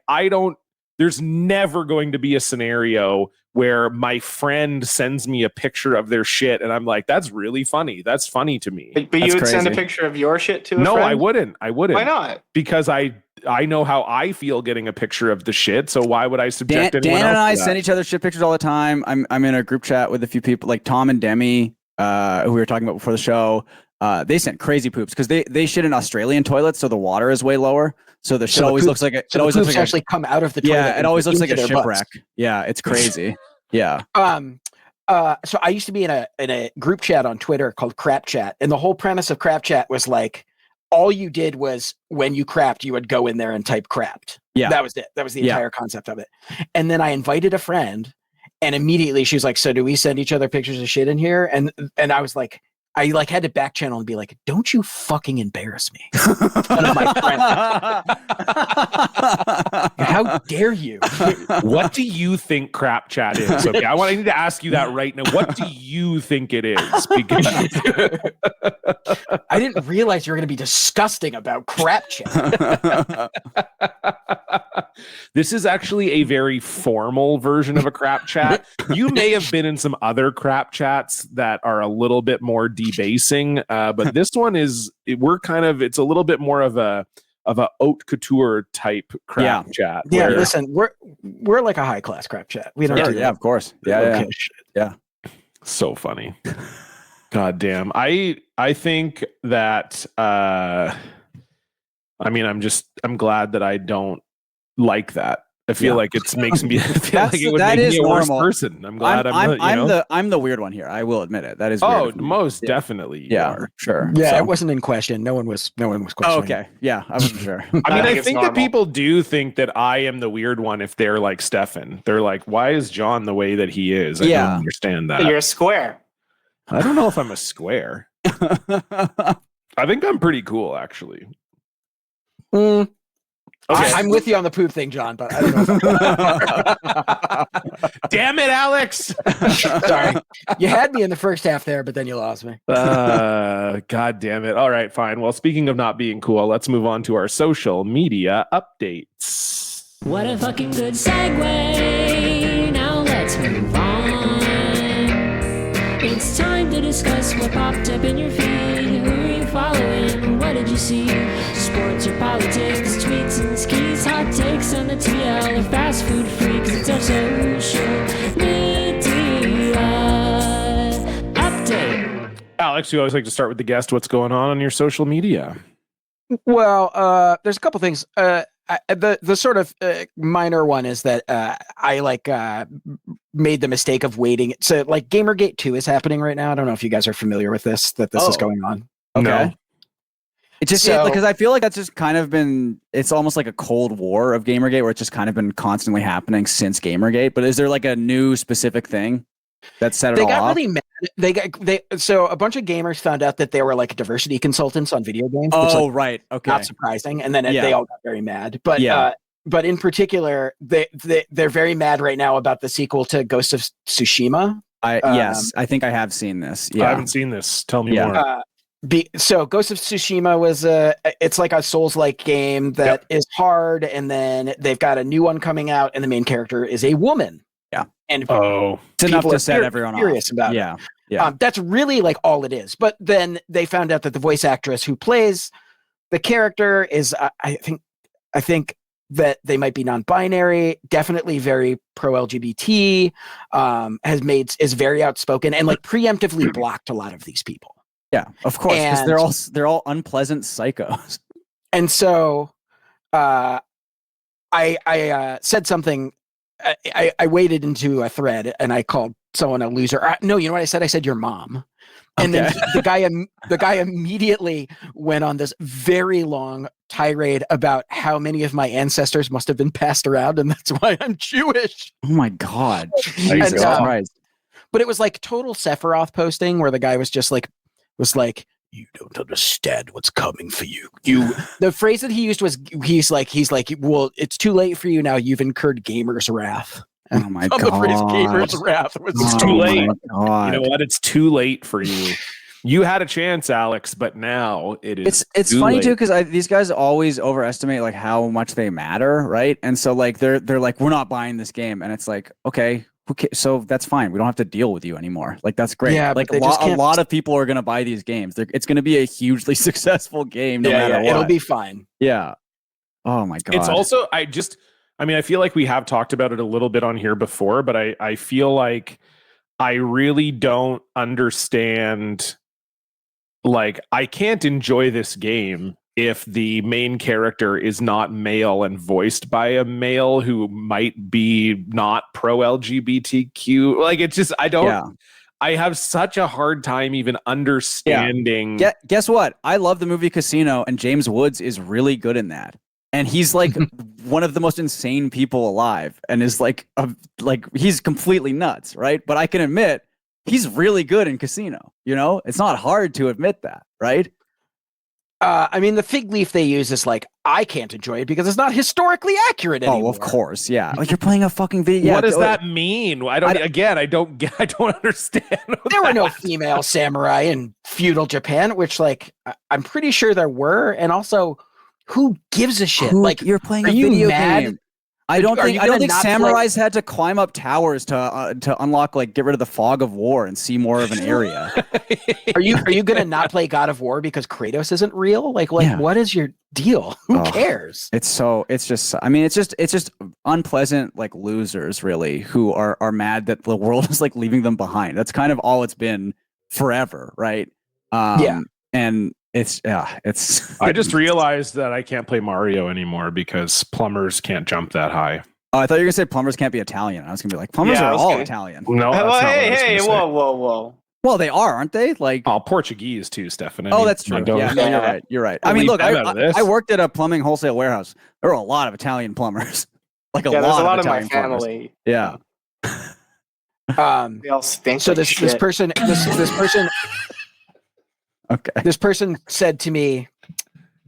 there's never going to be a scenario where my friend sends me a picture of their shit and I'm like, that's really funny. That's funny to me. But you would send a picture of your shit to a friend? No, I wouldn't. Why not? Because I know how I feel getting a picture of the shit. So why would I subject anyone else Dan and I to that? send each other shit pictures all the time. I'm in a group chat with a few people like Tom and Demi, who we were talking about before the show. They sent crazy poops because they shit in Australian toilets, so the water is way lower. So the shit always looks like it. So the poops actually come out of the toilet. Yeah, it always looks like a shipwreck. Yeah, it's crazy. Yeah. So I used to be in a group chat on Twitter called Crap Chat, and the whole premise of Crap Chat was like, all you did was when you crapped, you would go in there and type crapped. Yeah, that was it. That was the entire concept of it. And then I invited a friend, and immediately she was like, "So do we send each other pictures of shit in here?" And I was like, I like had to back channel and be like, "Don't you fucking embarrass me in front of my friend. How dare you?" What do you think Crap Chat is? Okay, I need to ask you that right now. What do you think it is? Because I didn't realize you were going to be disgusting about Crap Chat. This is actually a very formal version of a Crap Chat. You may have been in some other Crap Chats that are a little bit more debasing, but this one is it's a little bit more of a haute couture type crap chat. Yeah, listen, we're like a high class crap chat. We don't do that. Yeah, of course. Yeah, yeah. So funny. God damn. I think that I'm glad that I don't like that I feel like it makes me feel like it would make me a worse person. I'm glad I'm the weird one here. I will admit it. That is weird. Oh, most definitely. You are. Sure. Yeah, So. it wasn't in question. No one was questioning. Oh, okay. Yeah, I wasn't sure. I think that people do think that I am the weird one if they're like Stefan. They're like, why is John the way that he is? I don't understand that. You're a square. I don't know if I'm a square. I think I'm pretty cool, actually. Okay. I'm with you on the poop thing, John, but I don't know. Damn it, Alex! Sorry. You had me in the first half there, but then you lost me. God damn it. All right, fine. Well, speaking of not being cool, let's move on to our social media updates. What a fucking good segue. Now let's move on. It's time to discuss what popped up in your feed. Who are you following? What did you see? Sports or politics, tweets and skis, hot takes on the TL or fast food freaks. It's our social media update. Alex, you always like to start with the guest. What's going on your social media? Well, there's a couple things. The sort of minor one is that I made the mistake of waiting. So like Gamergate 2 is happening right now. I don't know if you guys are familiar with this, that this is going on. Okay. No. It's just because I feel like that's just kind of been, it's almost like a cold war of Gamergate where it's just kind of been constantly happening since Gamergate. But is there like a new specific thing that set it all off? They got really mad. So a bunch of gamers found out that they were like diversity consultants on video games. Oh, which, right. Okay. Not surprising. And then they all got very mad. But but in particular, they're very mad right now about the sequel to Ghost of Tsushima. Yes, I think I have seen this. Yeah. I haven't seen this. Tell me more. So Ghost of Tsushima was it's like a Souls-like game that is hard, and then they've got a new one coming out, and the main character is a woman. Yeah, and it's enough to set everyone curious about. Yeah, it. yeah. That's really like all it is. But then they found out that the voice actress who plays the character is, I think that they might be non-binary, definitely very pro-LGBT, is very outspoken, and like preemptively blocked a lot of these people. Yeah, of course, because they're all unpleasant psychos. And so, I said something. I waded into a thread and I called someone a loser. No, you know what I said? I said your mom. And then the guy immediately went on this very long tirade about how many of my ancestors must have been passed around, and that's why I'm Jewish. Oh my God, Jesus Christ! But it was like total Sephiroth posting, where the guy was just like. You don't understand what's coming for you. The phrase that he used was he's like, well, it's too late for you now. You've incurred gamer's wrath. Oh my God. The phrase gamer's wrath was it's too late. You know what? It's too late for you. You had a chance, Alex, but now it is. It's funny late. Too, because these guys always overestimate like how much they matter, right? And so like they're like, we're not buying this game, and it's like, okay. So that's fine. We don't have to deal with you anymore. Like that's great. Yeah, like a lot of people are going to buy these games. It's going to be a hugely successful game, no matter what. It'll be fine. Yeah. Oh my God. It's also I feel like we have talked about it a little bit on here before, but I feel like I really don't understand. Like I can't enjoy this game if the main character is not male and voiced by a male who might be not pro LGBTQ. Like it's just, I have such a hard time even understanding. Yeah. Guess what? I love the movie Casino, and James Woods is really good in that. And he's like one of the most insane people alive, and is like he's completely nuts. Right. But I can admit he's really good in Casino. You know, it's not hard to admit that. Right. I mean, the fig leaf they use is like, I can't enjoy it because it's not historically accurate anymore. Oh, of course, yeah. Like you're playing a fucking video. Yeah, what does that mean? I don't understand. There were no female samurai in feudal Japan, which like I'm pretty sure there were, and also, who gives a shit? Like you're playing a video game. I don't think samurais had to climb up towers to unlock, like, get rid of the fog of war and see more of an area. Are you gonna not play God of War because Kratos isn't real? Like what is your deal? Who cares? It's just unpleasant, like, losers really who are mad that the world is like leaving them behind. That's kind of all it's been forever, right? And it's I just realized that I can't play Mario anymore because plumbers can't jump that high. Oh, I thought you were gonna say plumbers can't be Italian. I was gonna be like, plumbers are all Italian. No, that's Well, not what I was hey, gonna say. whoa. Well, they are, aren't they? Like, Oh, Portuguese too, Stefan. oh, that's true. don't- Yeah, no, you're right. You're right. I mean, Leave look, them out of this. I worked at a plumbing wholesale warehouse. There were a lot of Italian plumbers. Like Yeah, there's a lot of my Italian plumbers. family. Yeah. Um, They all stink. so like this shit. person Okay. this person said to me,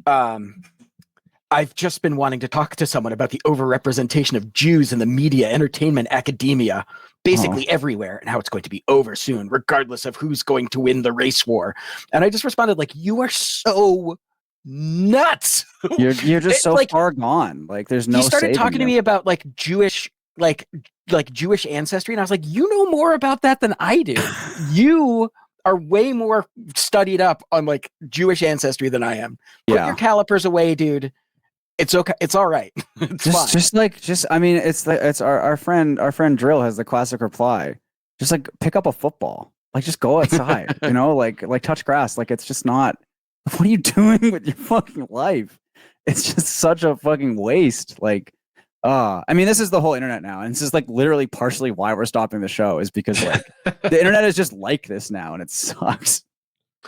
I've just been wanting to talk to someone about the overrepresentation of Jews in the media, entertainment, academia, basically everywhere, and how it's going to be over soon, regardless of who's going to win the race war. And I just responded like, you are so nuts. You're just so like, far gone. Like, there's no. He started saving talking to you. me about like Jewish Jewish ancestry, and I was like, you know more about that than I do. You are way more studied up on like Jewish ancestry than I am. Put Yeah. your calipers away, dude. It's okay. It's all right. It's fine. I mean, it's our friend Drill has the classic reply. Just like pick up a football. Like, just go outside. You know, like touch grass. Like, it's just not. What are you doing with your fucking life? It's just such a fucking waste. Like, I mean, this is the whole internet now, and this is like literally partially why we're stopping the show is because like the internet is just like this now, and it sucks.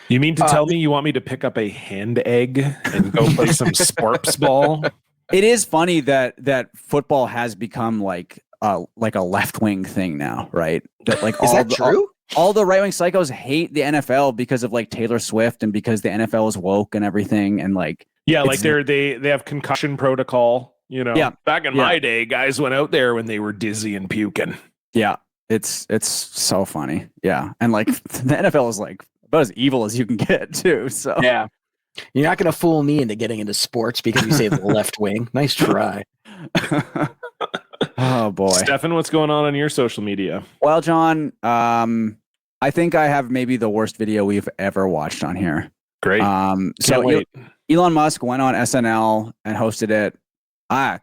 You mean to tell me you want me to pick up a hand egg and go play some sports ball? It is funny that football has become like a left wing thing now, right? That like Is that true? All the right wing psychos hate the NFL because of like Taylor Swift and because the NFL is woke and everything, and like Yeah, like they have concussion protocol. You know, Yeah. back in my day, guys went out there when they were dizzy and puking. yeah, it's so funny. Yeah, and like the NFL is like about as evil as you can get too. So Yeah. You're not going to fool me into getting into sports because you say the left wing. Nice try. Oh boy. Stefan, what's going on your social media? Well, John, I think I have maybe the worst video we've ever watched on here. Great. So wait. Elon Musk went on SNL and hosted it.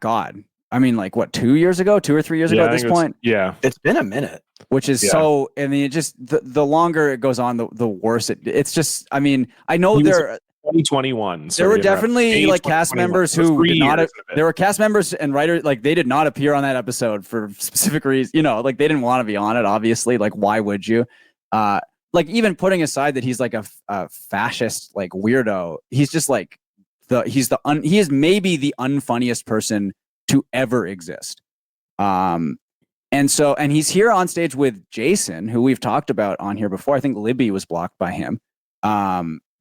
God. I mean, like what, 2 years ago, 2 or 3 years ago I at this think it was- point, Yeah. It's been a minute. which is so, I mean, it just, the longer it goes on, the worse it's just, I mean, I know He was there 2021. there were definitely like cast members who did not, there were cast members and writers, like they did not appear on that episode for specific reasons, you know, like they didn't want to be on it, obviously, like why would you? Like even putting aside that he's like a fascist, like weirdo, he's just like he is maybe the unfunniest person to ever exist. And he's here on stage with Jason, who we've talked about on here before. I think Libby was blocked by him.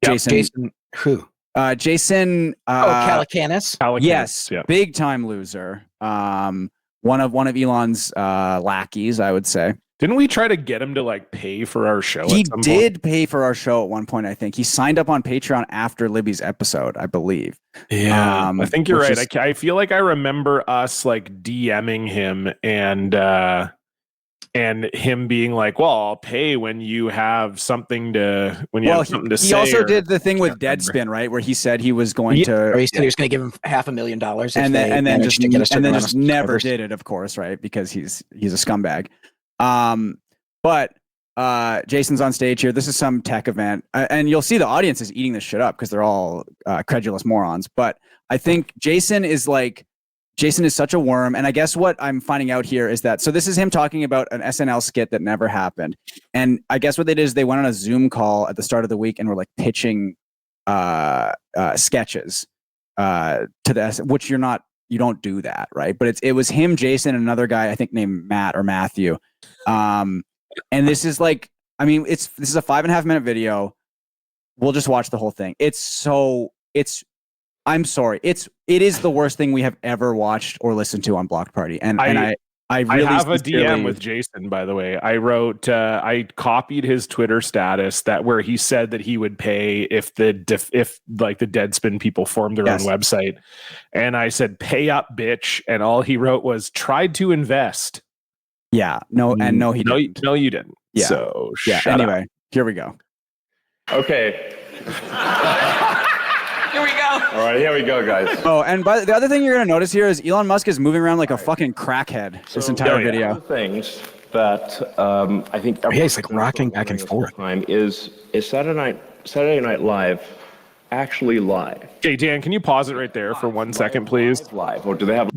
Jason Who? Jason Calacanis? yes, Yeah. big time loser. One of Elon's lackeys, I would say. Didn't we try to get him to like pay for our show? He at some did pay for our show at one point, I think. He signed up on Patreon after Libby's episode, I believe. Point? Yeah. I think you're which right. is- I feel like I remember us like DMing him and him being like, "Well, I'll pay when you have something to something to say." He also or- did the thing with can't remember. Deadspin, right? Where he said he was going Or to he said he was going to give him $500,000 and then just to get a certain amount just of never subscribers. did it, of course, right? Because he's a scumbag. But Jason's on stage here. This is some tech event, and you'll see the audience is eating this shit up because they're all credulous morons. But I think Jason is such a worm. And I guess what I'm finding out here is that, so this is him talking about an SNL skit that never happened. And I guess what they did is they went on a Zoom call at the start of the week and were like pitching sketches to the, which you don't do that, right? But it was him, Jason, and another guy, I think named Matt or Matthew. And this is like, I mean, this is a 5.5 minute video. We'll just watch the whole thing. I'm sorry. It is the worst thing we have ever watched or listened to on Blocked Party. And I really have a sincerely- DM with Jason, by the way. I wrote, I copied his Twitter status where he said that he would pay if the Deadspin people formed their own website. And I said, "Pay up, bitch." And all he wrote was, "Tried to invest." Yeah. No, and no, he didn't. No, you didn't. Yeah. So Yeah. shut Anyway, up. here we go. Okay. Here we go. All right, here we go, guys. Oh, and the other thing you're going to notice here is Elon Musk is moving around like a fucking crackhead this entire One video. of the things that I think Yeah, he's like rocking back and forth. time is Saturday Night Live actually live? Okay, Dan, can you pause it right there for 1 second, please? Live, or do they have?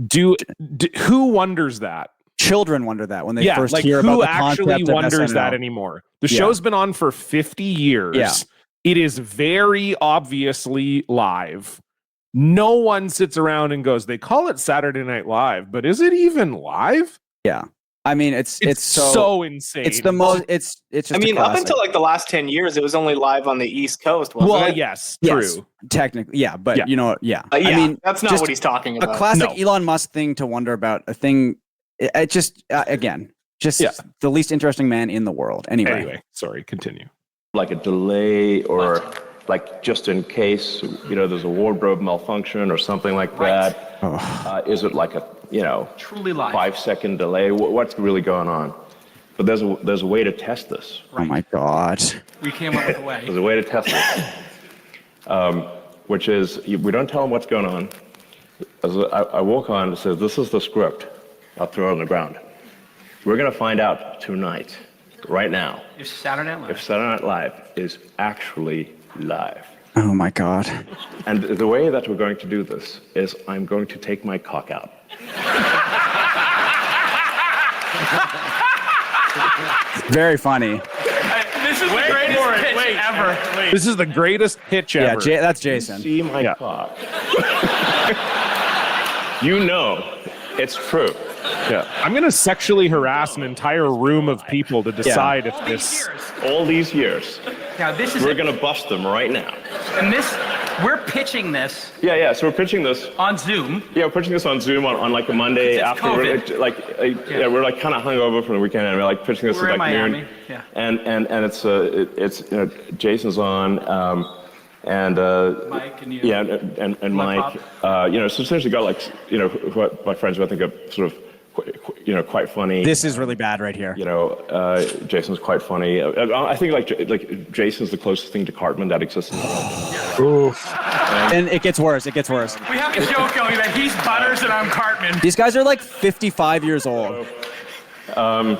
Who wonders that? Children wonder that when they first hear about who the concept actually of wonders SNL. that anymore? The show's been on for 50 years. Yeah. It is very obviously live. No one sits around and goes, they call it Saturday Night Live, but is it even live? Yeah. I mean, it's so insane. It's the most. It's just. I mean, a up classic. until like the last 10 years, it was only live on the East Coast, wasn't it? Yes, Yes, true. technically, yeah, but Yeah. you know, yeah. Yeah, I mean, that's not just what he's talking a about. classic No. Elon Musk thing to wonder about. A thing. It just again, just the least interesting man in the world. Anyway, Sorry, continue. Like a delay, or like just in case, there's a wardrobe malfunction or something like that. Is it like a, Truly live. 5-second delay? What's really going on? But there's a way to test this. Oh my God. We came up with a way. There's a way to test this, which is we don't tell them what's going on. As I walk on, it says, this is the script. I'll throw it on the ground. We're going to find out tonight, right now, If Saturday Night Live. if Saturday Night Live is actually live. Oh my God. And the way that we're going to do this is I'm going to take my cock out. Very funny. This is the greatest pitch ever. This is the greatest pitch Yeah, ever. that's Jason. See my cock. It's true. Yeah. I'm going to sexually harass an entire room of people to decide if this... All these years, Now this is we're going to bust them right now. and we're pitching this Yeah. So we're pitching this. on Zoom. Yeah, we're pitching this on Zoom on like a Monday It's after COVID. we're like kind of hungover from the weekend, and we're like pitching this We're at in like noon. Miami. Yeah. And it's Jason's on, and Mike and you. yeah, and Mike, so essentially got like my friends who I think are sort of quite funny. This is really bad right here. Jason's quite funny. I think like Jason's the closest thing to Cartman that exists in the world. And it gets worse. It gets worse. We have a joke going that he's Butters and I'm Cartman. These guys are like 55 years old. And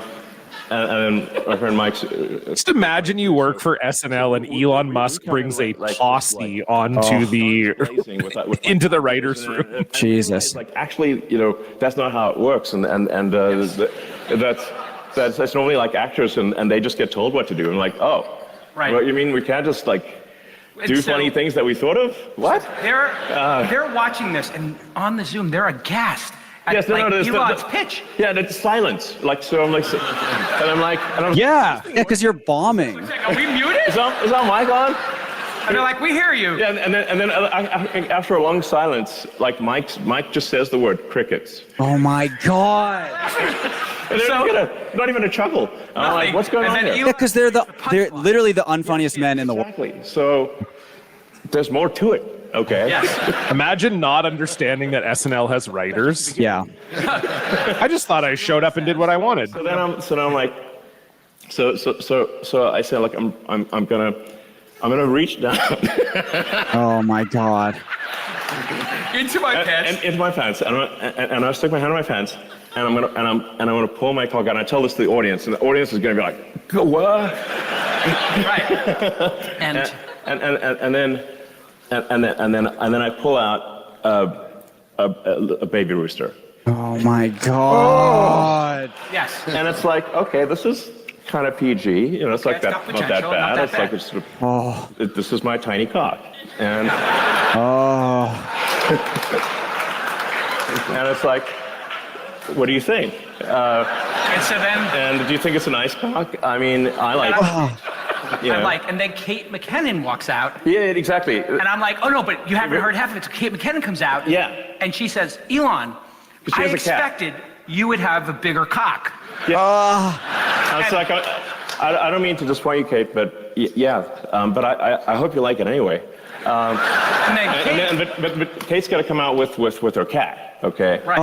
then my friend Mike's. Just imagine you work for SNL and Elon Musk brings a posse onto into the writer's room. Jesus. It's like, actually, that's not how it works, and that's normally like actors, and they just get told what to do, and like, oh, Right. Well, you mean we can't just like do so- funny things that we thought of? What? They're watching this and on the Zoom they're aghast at Yes, no, no, Elon's pitch. Yeah, that's silence. Like, so I'm like, and I'm Yeah, because you're bombing. It's like, are we muted? Is that mic on? And they're like, we hear you. Yeah, and then after a long silence, like Mike just says the word crickets. Oh my God. And they're not even a chuckle. I'm like, what's going on here? Yeah, because they're literally the unfunniest men in the world. Exactly. So there's more to it. Okay. Yes. Imagine not understanding that SNL has writers. Yeah. I just thought I showed up and did what I wanted. So then I'm like, so I said, like, I'm gonna reach down Oh my God. Into my pants. and into my pants, and I stick my hand in my pants, and I'm gonna pull my cock out, and I tell this to the audience, and the audience is gonna be like, what? Right. And then I pull out a baby rooster, Oh my God. yes. and it's like, okay, this is kind of PG, it's like it's got that, not that potential, bad. not that It's like bad. it's sort of, this is my tiny cock, and and it's like, what do you think? And so then And do you think it's a nice cock? I mean, I like. I'm like, and then Kate McKinnon walks out, Yeah, exactly. and I'm like, oh no, but you haven't heard half of it. So Kate McKinnon comes out, Yeah. and she says, Elon, She I has a cat. expected you would have a bigger cock. It's like, I don't mean to disappoint you, Kate, but but I hope you like it anyway. And then Kate, But Kate's got to come out with her cat, okay? right.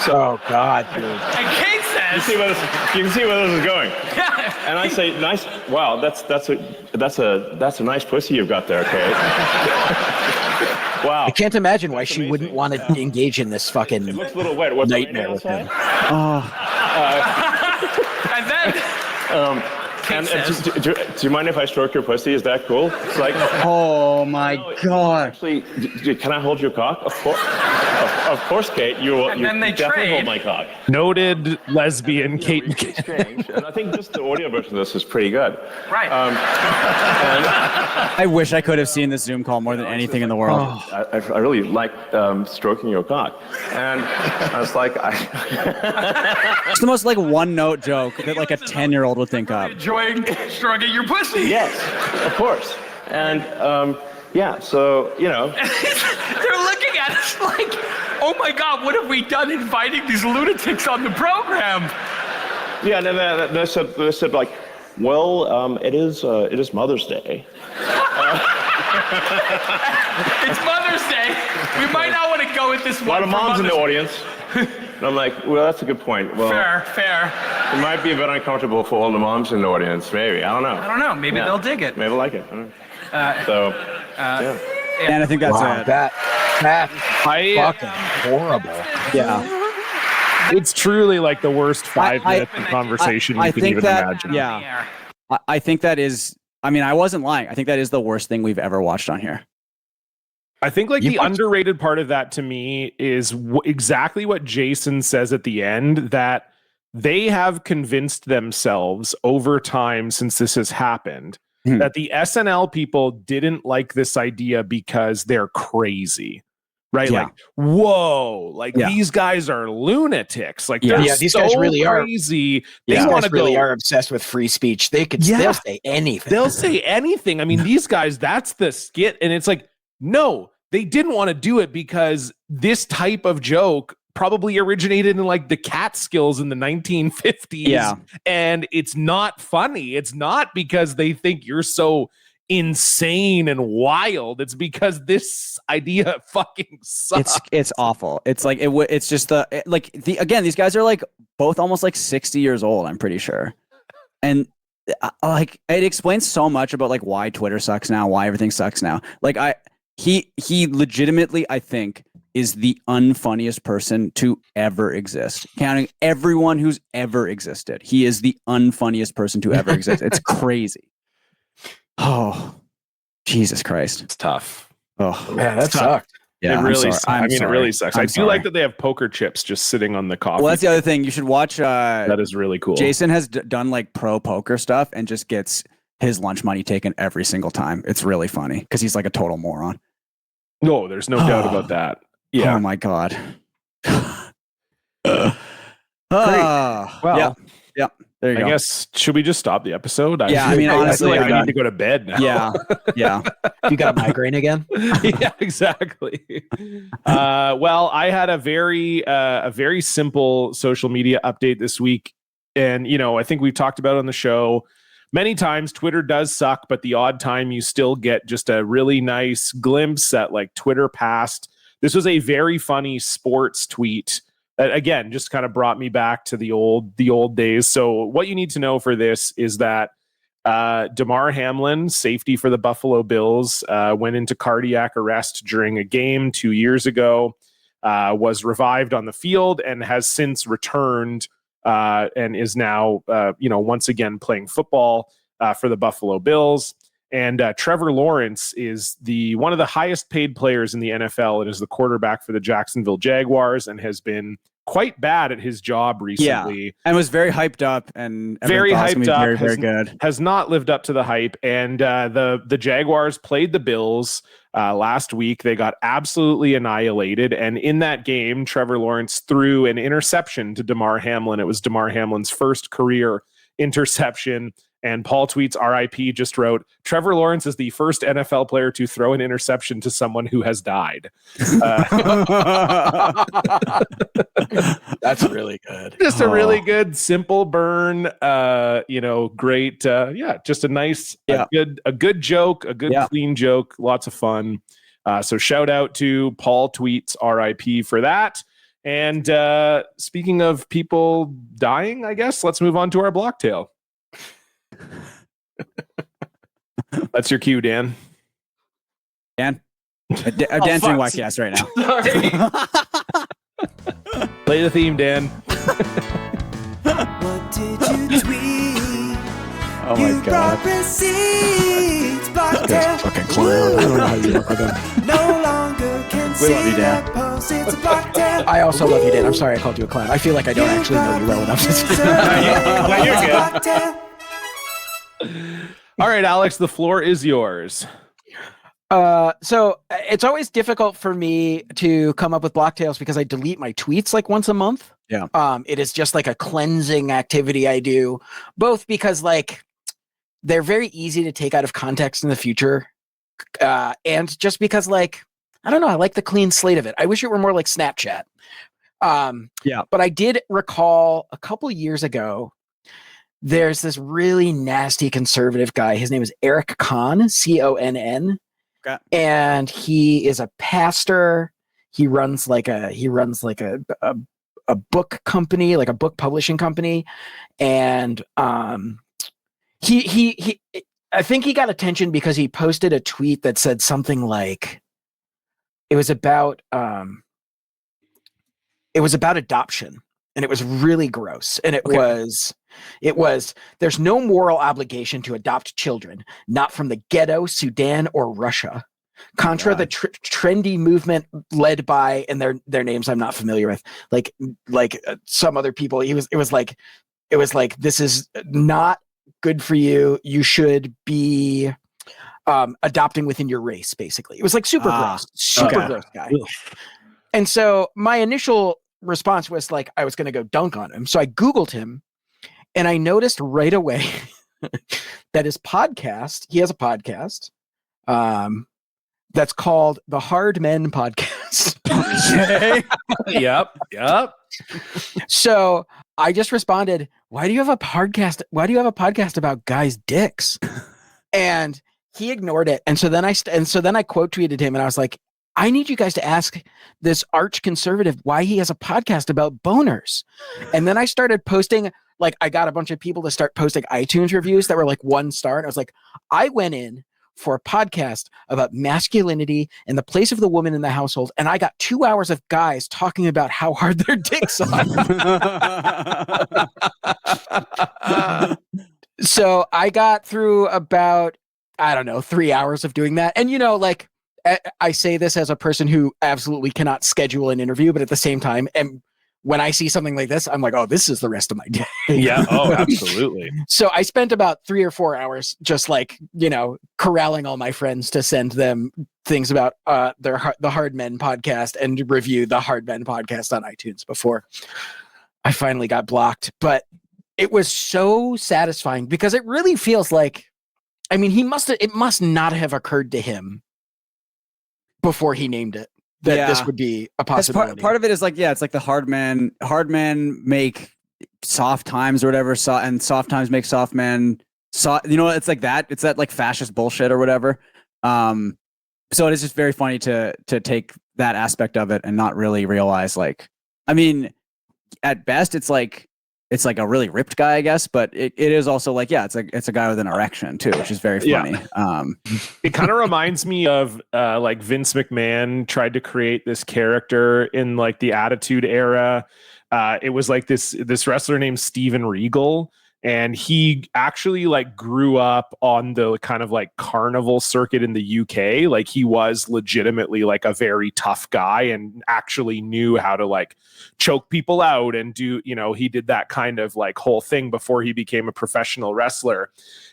Oh God, dude. And Kate You says, can see where this is going. yeah. And I say, nice. Wow, that's a nice pussy you've got there, Kate. Wow. I can't imagine why she wouldn't want to engage in this fucking It looks a little wet. What's the nightmare raining with him. outside? And then And do you mind if I stroke your pussy? Is that cool? It's like, oh my God. Actually, can I hold your cock? Of course, Kate. You then they definitely trade. hold my cock. Noted lesbian Kate We McCann. exchange, and I think just the audio version of this is pretty good. Right. I wish I could have seen this Zoom call more than anything in the world. I really like stroking your cock, and I was like, It's the most like one-note joke that like a 10-year-old would think of. Enjoying stroking your pussy. yes, of course, and yeah, so you know. They're looking at us like, oh my God, what have we done inviting these lunatics on the program? Yeah, and they said like, well, it is Mother's Day. It's Mother's Day. We might not want to go with this A lot one. of for moms in the Mother's- audience. And I'm like, well, that's a good point. Well, Fair. it might be a bit uncomfortable for all the moms in the audience. Maybe, I don't know. I don't know. Maybe they'll dig it. Maybe they'll like it. I don't know. Yeah. And I think that's Wow, it. that fucking horrible. Yeah. It's truly like the worst 5 I- minutes of conversation I you can think even that, imagine. yeah. I think that is, I mean, I wasn't lying. I think that is the worst thing we've ever watched on here. I think like You the watch- underrated part of that to me is exactly what Jason says at the end, that they have convinced themselves over time since this has happened that the SNL people didn't like this idea because they're crazy. Right? Yeah. Like, whoa, like Yeah. these guys are lunatics. Like, Yeah. they're Yeah, these so guys really are. crazy. They These want guys to really go. are obsessed with free speech. They'll say anything. They'll say anything. I mean, these guys, that's the skit. And it's like, no, they didn't want to do it because this type of joke probably originated in like the Catskills in the 1950s. Yeah. And it's not funny. It's not because they think you're so insane and wild. It's because this idea fucking sucks. It's awful. It's like it's just again, these guys are like both almost like 60 years old, I'm pretty sure. And like it explains so much about like why Twitter sucks now, why everything sucks now. Like he legitimately, I think, is the unfunniest person to ever exist. Counting everyone who's ever existed, he is the unfunniest person to ever exist. It's crazy. Oh, Jesus Christ. It's tough. Oh, Man, that sucked. yeah, it really I'm it really sucks. I I'm do like sorry. that they have poker chips just sitting on the coffee. Well, that's the other thing. You should watch. That is really cool. Jason has done like pro poker stuff and just gets his lunch money taken every single time. It's really funny because he's like a total moron. No, there's no doubt about that. Yeah. Oh my God. Well, yeah. There you I go. guess, should we just stop the episode? Yeah, I mean, honestly, feel like I I need to go to bed now. Yeah. You got a migraine again? Yeah, exactly. Well, I had a very simple social media update this week. And, I think we've talked about on the show many times, Twitter does suck, but the odd time you still get just a really nice glimpse at like Twitter past. This was a very funny sports tweet that, again, just kind of brought me back to the old days. So what you need to know for this is that Damar Hamlin, safety for the Buffalo Bills, went into cardiac arrest during a game 2 years ago, was revived on the field and has since returned and is now, once again playing football for the Buffalo Bills. And Trevor Lawrence is one of the highest paid players in the NFL and is the quarterback for the Jacksonville Jaguars and has been quite bad at his job recently. Yeah. And was very hyped up and Very hyped up. Very, very good. Has not lived up to the hype. And the Jaguars played the Bills last week. They got absolutely annihilated. And in that game, Trevor Lawrence threw an interception to Damar Hamlin. It was Damar Hamlin's first career interception. And Paul Tweets RIP just wrote, Trevor Lawrence is the first NFL player to throw an interception to someone who has died. That's really good. Just a really good, simple burn. Great. Just a nice, a good joke, a good clean joke. Lots of fun. So shout out to Paul Tweets RIP for that. And speaking of people dying, I guess let's move on to our block tale. That's your cue, Dan. Dan? I'm dancing Wackcast right now. Sorry. Play the theme, Dan. What did you tweet? Oh my god. Receipts, Blocktail. Fucking clown. I don't know how you work with him. No longer can We love you, see Dan. that post. It's a Blocktail. I also love you, Dan. I'm sorry I called you a clown. I feel like I don't actually know you well enough to say that. No, you're good. Blocktail. All right, Alex, the floor is yours. So it's always difficult for me to come up with blocktails because I delete my tweets like once a month. Yeah. It is just like a cleansing activity I do, both because like they're very easy to take out of context in the future, and just because like I don't know, I like the clean slate of it. I wish it were more like Snapchat. Yeah. But I did recall a couple years ago. There's this really nasty conservative guy. His name is Eric Conn, Conn. Okay. And he is a pastor. He runs like a book company, like a book publishing company. And he I think he got attention because he posted a tweet that said something like it was about adoption, and it was really gross. And it was there's no moral obligation to adopt children, not from the ghetto, Sudan, or Russia. Contra the trendy movement led by, and their names I'm not familiar with, like some other people. It was like this is not good for you. You should be adopting within your race. Basically, it was like super gross guy. And so my initial response was like I was going to go dunk on him. So I Googled him. And I noticed right away that his podcast, he has a podcast that's called the Hard Men Podcast. Yep. So I just responded, why do you have a podcast? Why do you have a podcast about guys' dicks? And he ignored it. And so then I quote tweeted him and I was like, I need you guys to ask this arch conservative why he has a podcast about boners. And then I started posting, like I got a bunch of people to start posting iTunes reviews that were like 1 star. And I was like, I went in for a podcast about masculinity and the place of the woman in the household. And I got 2 hours of guys talking about how hard their dicks are. So I got through about, I don't know, 3 hours of doing that. And, you know, like, I say this as a person who absolutely cannot schedule an interview, but at the same time, and when I see something like this, I'm like, oh, this is the rest of my day. Yeah. Oh, absolutely. So I spent about 3 or 4 hours just like, you know, corralling all my friends to send them things about the Hard Men podcast and review the Hard Men podcast on iTunes before I finally got blocked. But it was so satisfying because it really feels like, I mean, it must not have occurred to him before he named it that this would be a possibility. Part of it is like, yeah, it's like the hard men make soft times or whatever, and soft times make soft men. You know, it's like that. It's that like fascist bullshit or whatever. So it is just very funny to take that aspect of it and not really realize, like, I mean, at best it's like a really ripped guy, I guess, but it is also like, yeah, it's a guy with an erection too, which is very funny. Yeah. It kind of reminds me of like Vince McMahon tried to create this character in like the Attitude Era. It was like this wrestler named Steven Regal, and he actually like grew up on the kind of like carnival circuit in the UK. Like he was legitimately like a very tough guy and actually knew how to like choke people out and do, you know, he did that kind of like whole thing before he became a professional wrestler.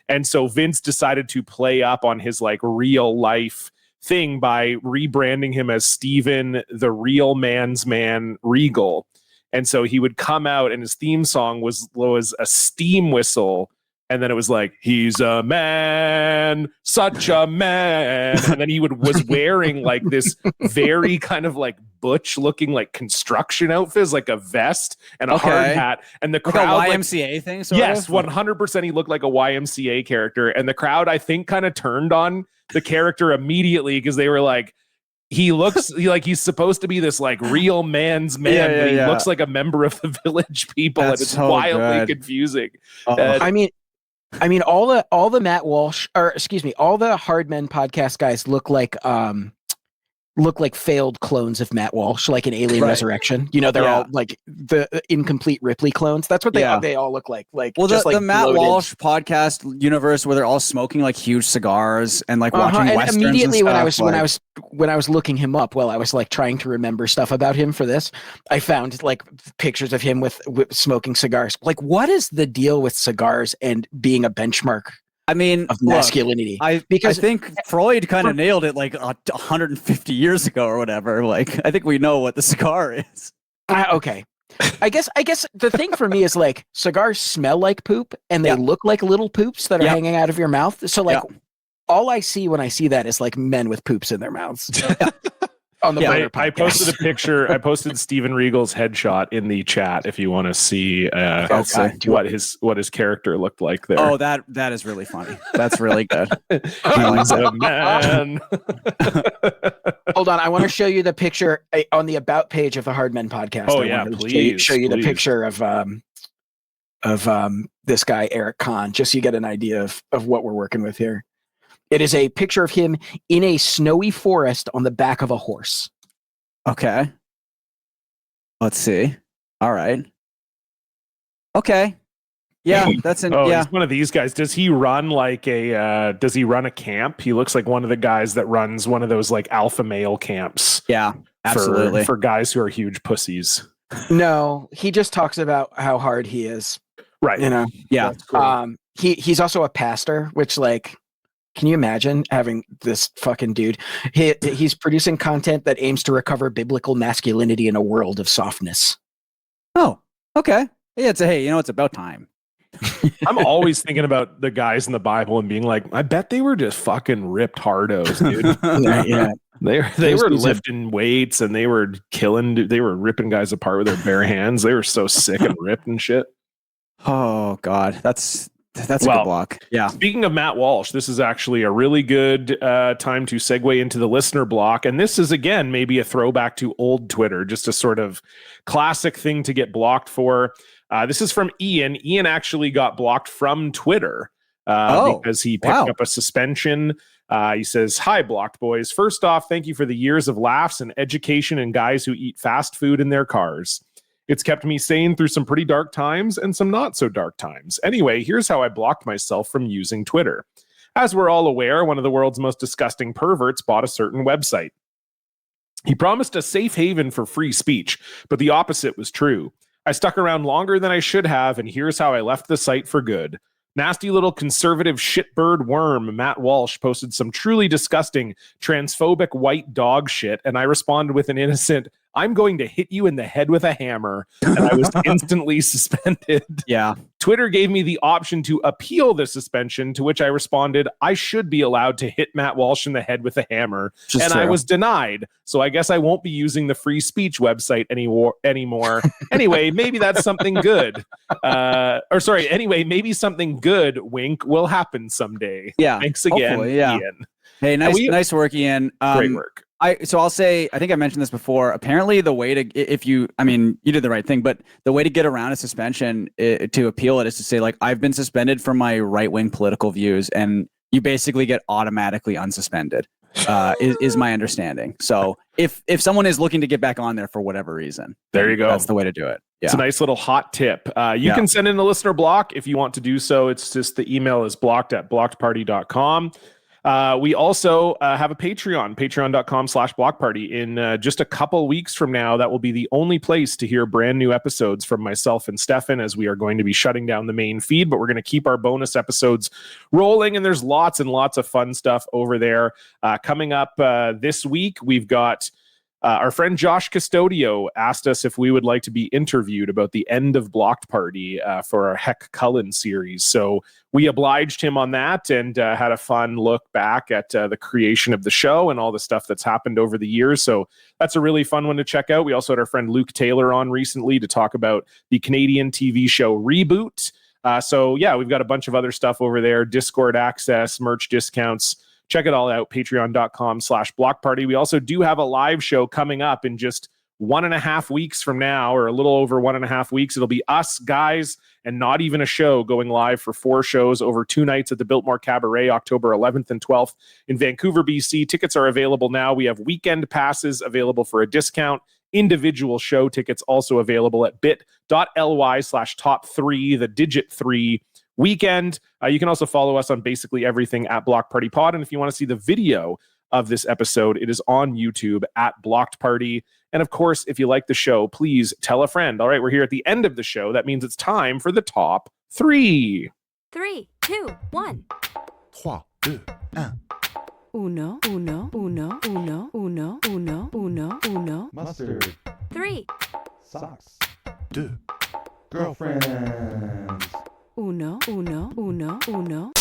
And so Vince decided to play up on his like real life thing by rebranding him as Steven the Real Man's Man Regal. And so he would come out and his theme song was a steam whistle. And then it was like, he's a man, such a man. And then he was wearing like this very kind of like butch looking like construction outfit, like a vest and a hard hat. And the crowd, like a YMCA thing? Yes, 100% he looked like a YMCA character. And the crowd, I think, kind of turned on the character immediately because they were like, he looks like he's supposed to be this like real man's man, but he looks like a member of the Village People. That's and it's so wildly good. confusing. I mean, all the Matt Walsh, or excuse me, all the Hard Men podcast guys look like look like failed clones of Matt Walsh, like in Alien Resurrection. You know, they're all like the incomplete Ripley clones. That's what they all look like. Like, well, just the like Matt bloated. Walsh podcast universe where they're all smoking like huge cigars and like watching And westerns. immediately and when I was looking him up, while I was like trying to remember stuff about him for this, I found like pictures of him with smoking cigars. Like, what is the deal with cigars and being a benchmark? I mean, of masculinity. Because I think Freud kind of nailed it like 150 years ago or whatever. Like, I think we know what the cigar is. Okay. I guess the thing for me is like cigars smell like poop and they look like little poops that are hanging out of your mouth. So like all I see when I see that is like men with poops in their mouths. On the I posted a picture. I posted Steven Regal's headshot in the chat if you want to see what his character looked like there. Oh, that is really funny. That's really good. He's a man. Hold on, I want to show you the picture on the about page of the Hard Men podcast. Oh, please show you the picture of this guy Eric Conn, just so you get an idea of what we're working with here. It is a picture of him in a snowy forest on the back of a horse. Okay. Let's see. All right. Okay. Yeah, that's he's one of these guys. Does he run like does he run a camp? He looks like one of the guys that runs one of those like alpha male camps. Yeah, absolutely. For guys who are huge pussies. No, he just talks about how hard he is. Right. You know? Yeah. Cool. He's also a pastor, which like, can you imagine having this fucking dude? He's producing content that aims to recover biblical masculinity in a world of softness. Oh, okay. Yeah, it's about time. I'm always thinking about the guys in the Bible and being like, I bet they were just fucking ripped hardos, dude. Yeah. They were lifting weights and they were ripping guys apart with their bare hands. They were so sick and ripped and shit. Oh God, that's a good block. Yeah. Speaking of Matt Walsh, this is actually a really good time to segue into the listener block. And this is, again, maybe a throwback to old Twitter, just a sort of classic thing to get blocked for. This is from Ian. Ian actually got blocked from Twitter because he picked up a suspension. He says, "Hi, Blocked Boys. First off, thank you for the years of laughs and education and guys who eat fast food in their cars. It's kept me sane through some pretty dark times and some not so dark times. Anyway, here's how I blocked myself from using Twitter. As we're all aware, one of the world's most disgusting perverts bought a certain website. He promised a safe haven for free speech, but the opposite was true. I stuck around longer than I should have, and here's how I left the site for good. Nasty little conservative shitbird worm Matt Walsh posted some truly disgusting transphobic white dog shit, and I responded with an innocent, I'm going to hit you in the head with a hammer, and I was instantly suspended. Yeah. Twitter gave me the option to appeal the suspension, to which I responded, I should be allowed to hit Matt Walsh in the head with a hammer, and I was denied, so I guess I won't be using the free speech website anymore. Anyway, maybe that's something good. Anyway, maybe something good, wink, will happen someday. Yeah. Thanks again, Ian. Hey, nice work, Ian. Great work. I'll say, I think I mentioned this before. Apparently, the way to, you did the right thing, but the way to get around a suspension to appeal it is to say, like, I've been suspended from my right-wing political views, and you basically get automatically unsuspended, is my understanding. So if someone is looking to get back on there for whatever reason, there you go. That's the way to do it. Yeah. It's a nice little hot tip. You can send in a listener block if you want to do so. It's just the email is blocked@blockedparty.com. We also have a Patreon, patreon.com/blockparty. In just a couple weeks from now, that will be the only place to hear brand new episodes from myself and Stefan, as we are going to be shutting down the main feed, but we're going to keep our bonus episodes rolling, and there's lots and lots of fun stuff over there. Coming up this week, we've got our friend Josh Custodio asked us if we would like to be interviewed about the end of Blocked Party for our Heck Cullen series. So we obliged him on that and had a fun look back at the creation of the show and all the stuff that's happened over the years. So that's a really fun one to check out. We also had our friend Luke Taylor on recently to talk about the Canadian TV show Reboot. We've got a bunch of other stuff over there, Discord access, merch discounts. Check it all out, patreon.com/blockparty. We also do have a live show coming up in just 1.5 weeks from now, or a little over 1.5 weeks. It'll be us guys and not even a show going live for 4 shows over 2 nights at the Biltmore Cabaret, October 11th and 12th in Vancouver, BC. Tickets are available now. We have weekend passes available for a discount. Individual show tickets also available at bit.ly/top3, the digit 3 weekend. You can also follow us on basically everything at Block Party Pod. And if you want to see the video of this episode, it is on YouTube at Blocked Party. And of course, if you like the show, please tell a friend. All right, we're here at the end of the show. That means it's time for the top 3. 3, 2, 1. 3, 2, 1. Uno, uno, uno, uno, uno, uno, uno, uno. Mustard. 3. Socks. 2. Girlfriends. Uno, uno, uno, uno.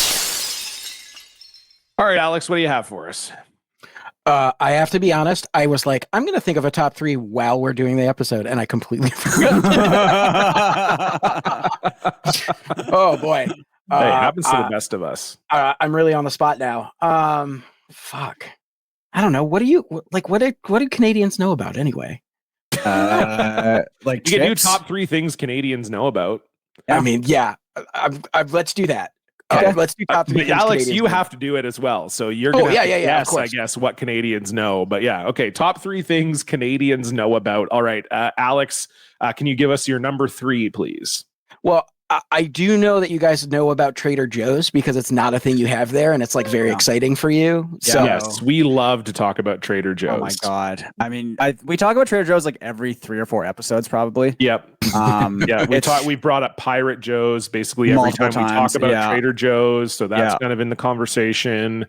All right, Alex, what do you have for us? I have to be honest. I was like, I'm going to think of a top 3 while we're doing the episode, and I completely forgot. Oh boy. Hey, happens to the best of us. I'm really on the spot now. Fuck. I don't know. What do you like? What do Canadians know about anyway? Like you can do top 3 things Canadians know about. I mean, yeah. Let's do that. Okay, let's do top 3 But things Alex, Canadians you know. have to do it as well. So you're gonna have to guess, of I course. guess, what Canadians know. But yeah, okay. Top 3 things Canadians know about. All right, Alex, can you give us your number 3, please? Well, I do know that you guys know about Trader Joe's because it's not a thing you have there, and it's like very exciting for you. So Yes, we love to talk about Trader Joe's. Oh my god! I mean, we talk about Trader Joe's like every 3 or 4 episodes, probably. Yep. Yeah, we brought up Pirate Joe's basically every time Multiple we talk times, about yeah. Trader Joe's. So that's Yeah. kind of in the conversation.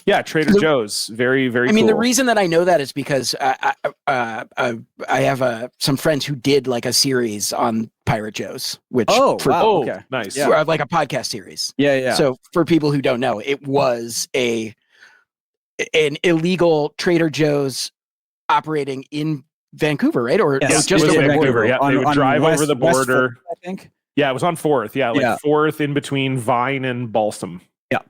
Yeah, Trader Joe's, very, very. I mean, the cool. reason that I know that is because I have some friends who did like a series on Pirate Joe's, which okay, nice. for, like a podcast series. Yeah. So for people who don't know, it was an illegal Trader Joe's operating in Vancouver, right? Or Yes, just it was over the Vancouver. border. Yeah, they would drive over the West border. 4th, I think. Yeah, it was on 4th. Yeah, like Yeah. 4th in between Vine and Balsam. Yeah.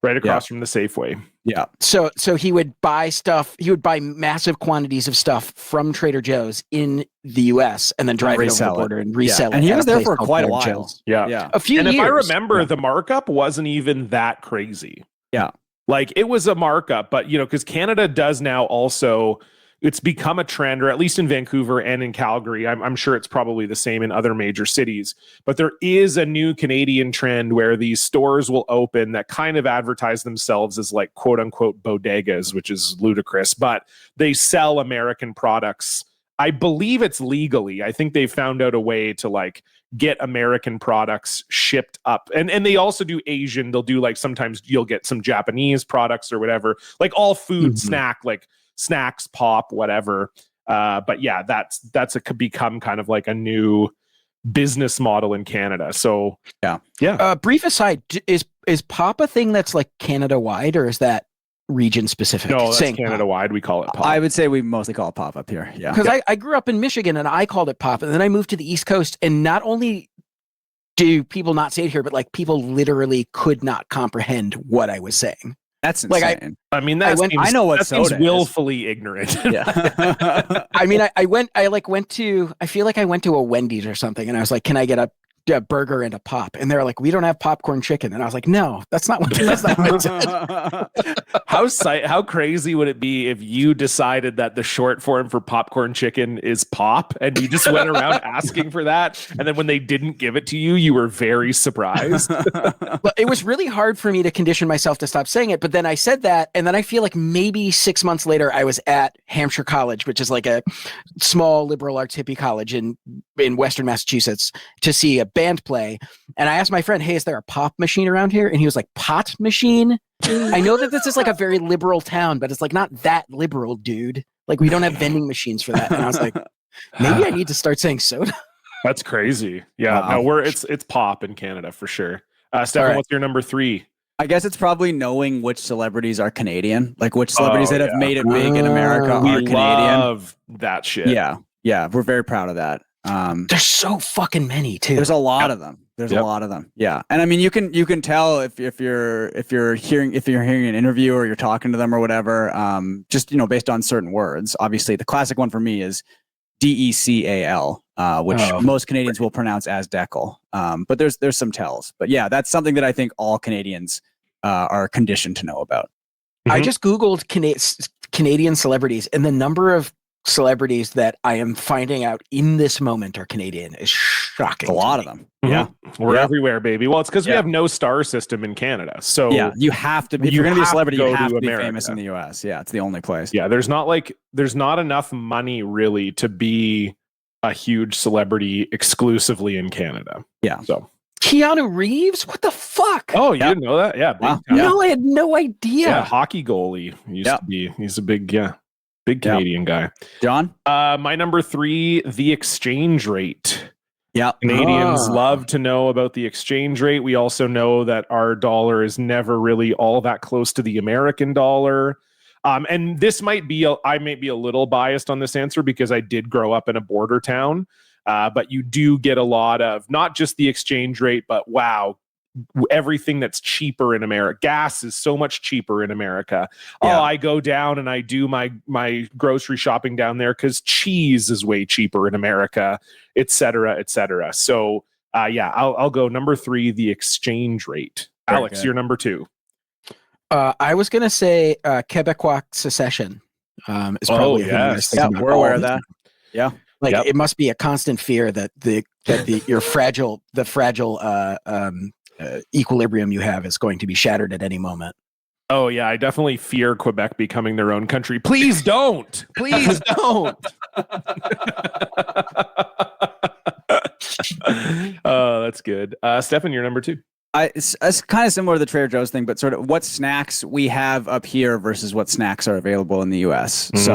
Right across from the Safeway. Yeah. So he would buy stuff. He would buy massive quantities of stuff from Trader Joe's in the U.S. and then drive it over the border and resell it. And he at was a there place for called quite a Trader while. Joe's. Yeah. Yeah. A few And years. if I remember, the markup wasn't even that crazy. Yeah. Like it was a markup, but because Canada does now also, it's become a trend, or at least in Vancouver and in Calgary. I'm sure it's probably the same in other major cities, but there is a new Canadian trend where these stores will open that kind of advertise themselves as like quote unquote bodegas, which is ludicrous, but they sell American products. I believe it's legally. I think they found out a way to like get American products shipped up. And they also do Asian. They'll do like, sometimes you'll get some Japanese products or whatever, like all food snack, like snacks, pop, whatever. But yeah, that's become kind of like a new business model in Canada. So yeah. Brief aside, is pop a thing that's like Canada wide, or is that region specific? No, that's Saying Canada wide. We call it pop. I would say we mostly call it pop up here. Yeah. Because I grew up in Michigan and I called it pop, and then I moved to the East Coast, and not only do people not say it here, but like people literally could not comprehend what I was saying. That's Like, insane. I mean, that I know what that seems soda is. willfully ignorant. Yeah. I mean, I feel like I went to a Wendy's or something, and I was like, can I get a burger and a pop? And they're like, we don't have popcorn chicken. And I was like, no, that's not what How crazy would it be if you decided that the short form for popcorn chicken is pop, and you just went around asking for that, and then when they didn't give it to you, you were very surprised? But it was really hard for me to condition myself to stop saying it. But then I said that, and then I feel like maybe 6 months later, I was at Hampshire College, which is like a small liberal arts hippie college in Western Massachusetts, to see a band play. And I asked my friend, hey, is there a pop machine around here? And he was like, pot machine? I know that this is like a very liberal town, but it's like not that liberal, dude. Like we don't have vending machines for that. And I was like, maybe I need to start saying soda. That's crazy. Yeah, Wow. no, it's pop in Canada for sure. Stefan, right. what's your number 3? I guess it's probably knowing which celebrities are Canadian, like which celebrities that have yeah. made it big in America We are Canadian. love that shit. Yeah. We're very proud of that. There's so fucking many too. There's a lot of them. There's a lot of them. Yeah. And I mean, you can tell if you're hearing an interview or you're talking to them or whatever, just, based on certain words. Obviously the classic one for me is Decal, which most Canadians will pronounce as decal. But there's some tells. But yeah, that's something that I think all Canadians are conditioned to know about. I just Googled Canadian celebrities, and the number of celebrities that I am finding out in this moment are Canadian is shocking. A lot of them. Yeah. We're everywhere, baby. Well, it's because we have no star system in Canada. So yeah, you have to be, if you're going to be a celebrity, you have to be America. famous in the US. Yeah, it's the only place. Yeah, there's not enough money really to be a huge celebrity exclusively in Canada. Yeah. So Keanu Reeves? What the fuck? Oh, you didn't know that? Yeah. Wow. No, I had no idea. Yeah, hockey goalie used to be. He's a big Canadian guy. John? My number 3, the exchange rate. Yeah. Canadians love to know about the exchange rate. We also know that our dollar is never really all that close to the American dollar. And this might be, I may be a little biased on this answer because I did grow up in a border town. But you do get a lot of not just the exchange rate, but wow, everything that's cheaper in America. Gas is so much cheaper in America. Yeah. I go down and I do my grocery shopping down there because cheese is way cheaper in America, et cetera, et cetera. So I'll go number 3, the exchange rate. Very Alex, good. you're number 2. I was going to say Quebecois secession is probably we're aware of that. Yeah. It must be a constant fear that the fragile equilibrium you have is going to be shattered at any moment. Oh yeah, I definitely fear Quebec becoming their own country. Please don't. Please don't. Oh, that's good. Stefan, you're number 2. It's kind of similar to the Trader Joe's thing, but sort of what snacks we have up here versus what snacks are available in the US. So,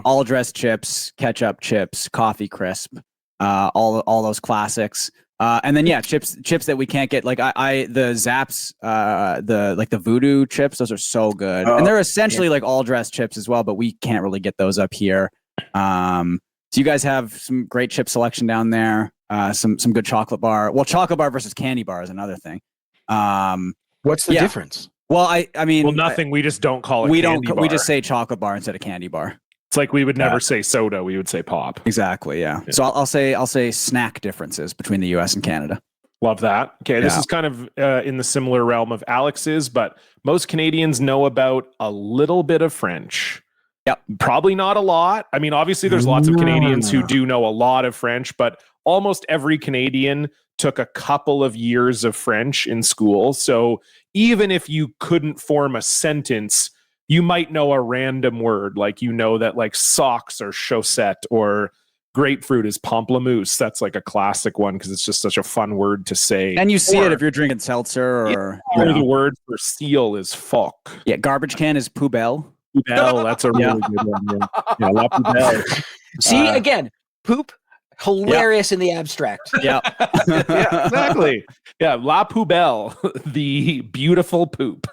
all dressed chips, ketchup chips, coffee crisp, all those classics. And then chips that we can't get, like the Zapp's, the Voodoo chips, those are so good. And they're essentially like all dressed chips as well, but we can't really get those up here. So you guys have some great chip selection down there. Some good chocolate bar. Well, chocolate bar versus candy bar is another thing. What's the difference? Well, I mean, nothing. We just don't call it. We candy don't. bar. We just say chocolate bar instead of candy bar. It's like we would never say soda. We would say pop. Exactly. Yeah. So I'll say snack differences between the U.S. and Canada. Love that. Okay, this is kind of in the similar realm of Alex's, but most Canadians know about a little bit of French. Yep. Probably not a lot. I mean, obviously, there's lots of Canadians who do know a lot of French, but almost every Canadian took a couple of years of French in school. So even if you couldn't form a sentence, you might know a random word, like that like socks are chaussette or grapefruit is pamplemousse. That's like a classic one because it's just such a fun word to say. And you see it if you're drinking seltzer or the word for seal is phoque. Yeah, garbage can is poubelle. Poubelle, that's a really good one. Yeah, la poubelle. See, again, poop, hilarious in the abstract. Yeah. Yeah, exactly. Yeah, la poubelle, the beautiful poop.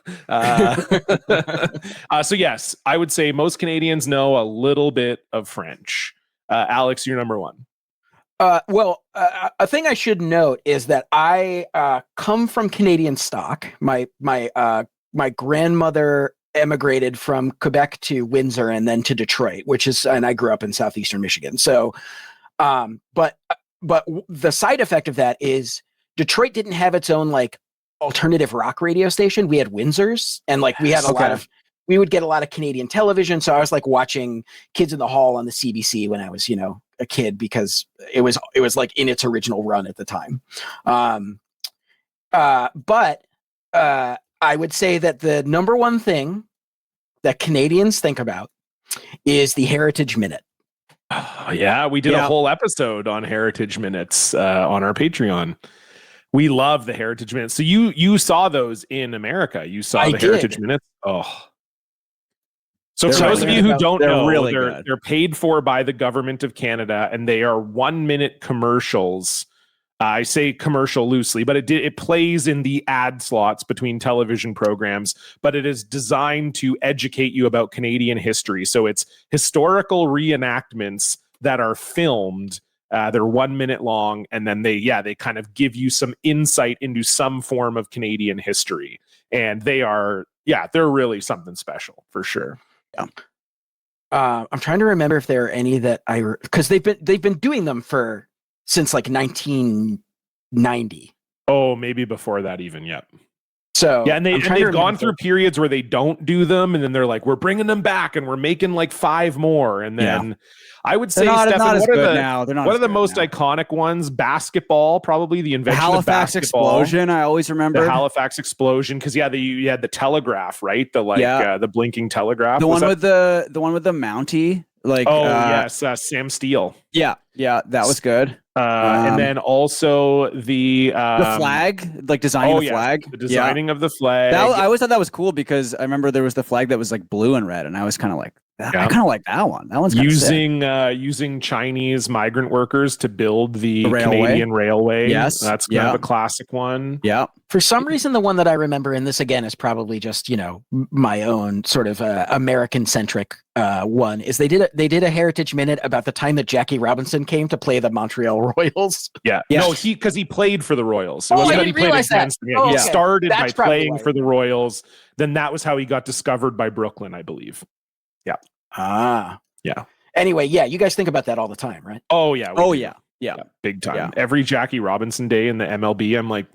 So yes, I would say most Canadians know a little bit of French. Alex, you're number 1. A thing I should note is that I come from Canadian stock. My grandmother emigrated from Quebec to Windsor and then to Detroit, and I grew up in southeastern Michigan. So, but the side effect of that is Detroit didn't have its own like alternative rock radio station. We had Windsor's, and like we had we would get a lot of Canadian television. So I was like watching Kids in the Hall on the CBC when I was, a kid, because it was like in its original run at the time. But I would say that the number one thing that Canadians think about is the Heritage Minute. Oh, yeah, we did a whole episode on Heritage Minutes on our Patreon. We love the Heritage Minutes. So you saw those in America. You saw the Heritage Minutes. Oh. So for those of you who don't know, really they're paid for by the government of Canada, and they are 1-minute commercials. I say commercial loosely, but it plays in the ad slots between television programs, but it is designed to educate you about Canadian history. So it's historical reenactments that are filmed. They're 1 minute long, and then they kind of give you some insight into some form of Canadian history. And they're really something special for sure. I'm trying to remember if there are any that because they've been doing them since like 1990. Oh, maybe before that even. Yep. So yeah, and they've gone through periods where they don't do them, and then they're like, we're bringing them back, and we're making like 5 more, and then I would say, Stefan, what are the most iconic ones? Basketball, probably the invention of Halifax basketball. explosion. I always remember the Halifax explosion because you had the telegraph, right? The blinking telegraph. The one with the Mountie. Yes, Sam Steele. Yeah, that was good. And then also the flag, like designing the flag. The designing of the flag. I always thought that was cool because I remember there was the flag that was like blue and red, and I was kind of like, I kind of like that one. That one's using Chinese migrant workers to build the Canadian railway. Yes, that's kind of a classic one. Yeah. For some reason, the one that I remember, and this again is probably just my own sort of American centric one, is they did a Heritage Minute about the time that Jackie Robinson came to play the Montreal Royals. Yeah, no, because he played for the Royals. It wasn't that he played against them. Oh, he started That's by playing for the Royals. Then that was how he got discovered by Brooklyn, I believe. Yeah. Yeah. Anyway, you guys think about that all the time, right? Oh yeah. Yeah. Big time. Yeah. Every Jackie Robinson day in the MLB, I'm like,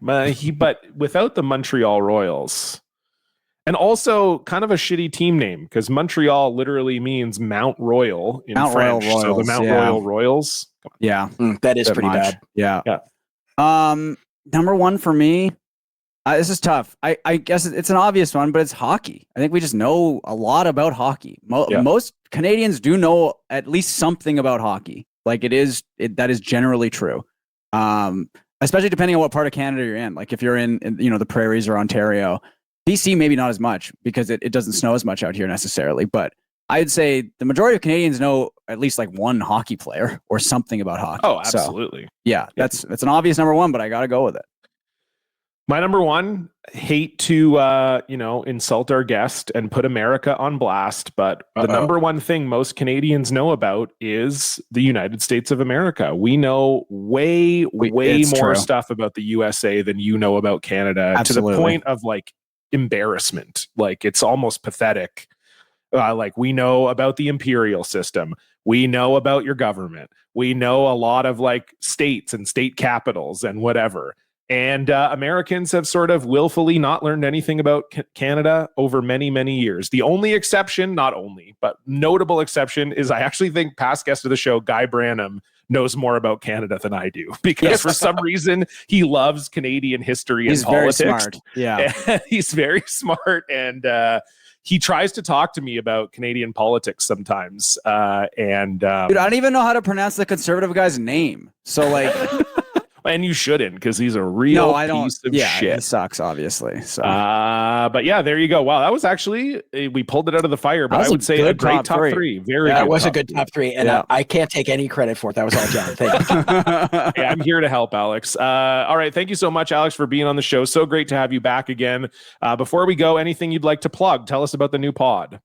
but without the Montreal Royals. And also kind of a shitty team name because Montreal literally means Mount Royal in French. Royals, so the Mount Royal Royals. Yeah. That is pretty bad. Yeah. Number one for me, this is tough. I guess it's an obvious one, but it's hockey. I think we just know a lot about hockey. Most Canadians do know at least something about hockey. Like that is generally true. Especially depending on what part of Canada you're in. Like if you're in the prairies or Ontario, BC maybe not as much because it doesn't snow as much out here necessarily. But I'd say the majority of Canadians know at least like one hockey player or something about hockey. Oh, absolutely. So, that's an obvious number one, but I got to go with it. My number one, hate to insult our guest and put America on blast, but the number one thing most Canadians know about is the United States of America. We know way more stuff about the USA than you know about Canada. Absolutely. To the point of like embarrassment. Like it's almost pathetic. Like we know about the imperial system. We know about your government. We know a lot of like states and state capitals and whatever. And Americans have sort of willfully not learned anything about Canada over many, many years. The only exception, not only, but notable exception is I actually think past guest of the show, Guy Branum, knows more about Canada than I do because for some reason he loves Canadian history and politics. Very smart. Yeah. He's very smart. And he tries to talk to me about Canadian politics sometimes. Dude, I don't even know how to pronounce the conservative guy's name. So like... And you shouldn't, because he's a real piece of shit. He sucks, obviously. So. But yeah, there you go. Wow, that was actually, we pulled it out of the fire, but I would say a great top three. Very good. That was a good top three, and I can't take any credit for it. That was all John. Thank you. Hey, I'm here to help, Alex. All right, thank you so much, Alex, for being on the show. So great to have you back again. Before we go, anything you'd like to plug? Tell us about the new pod.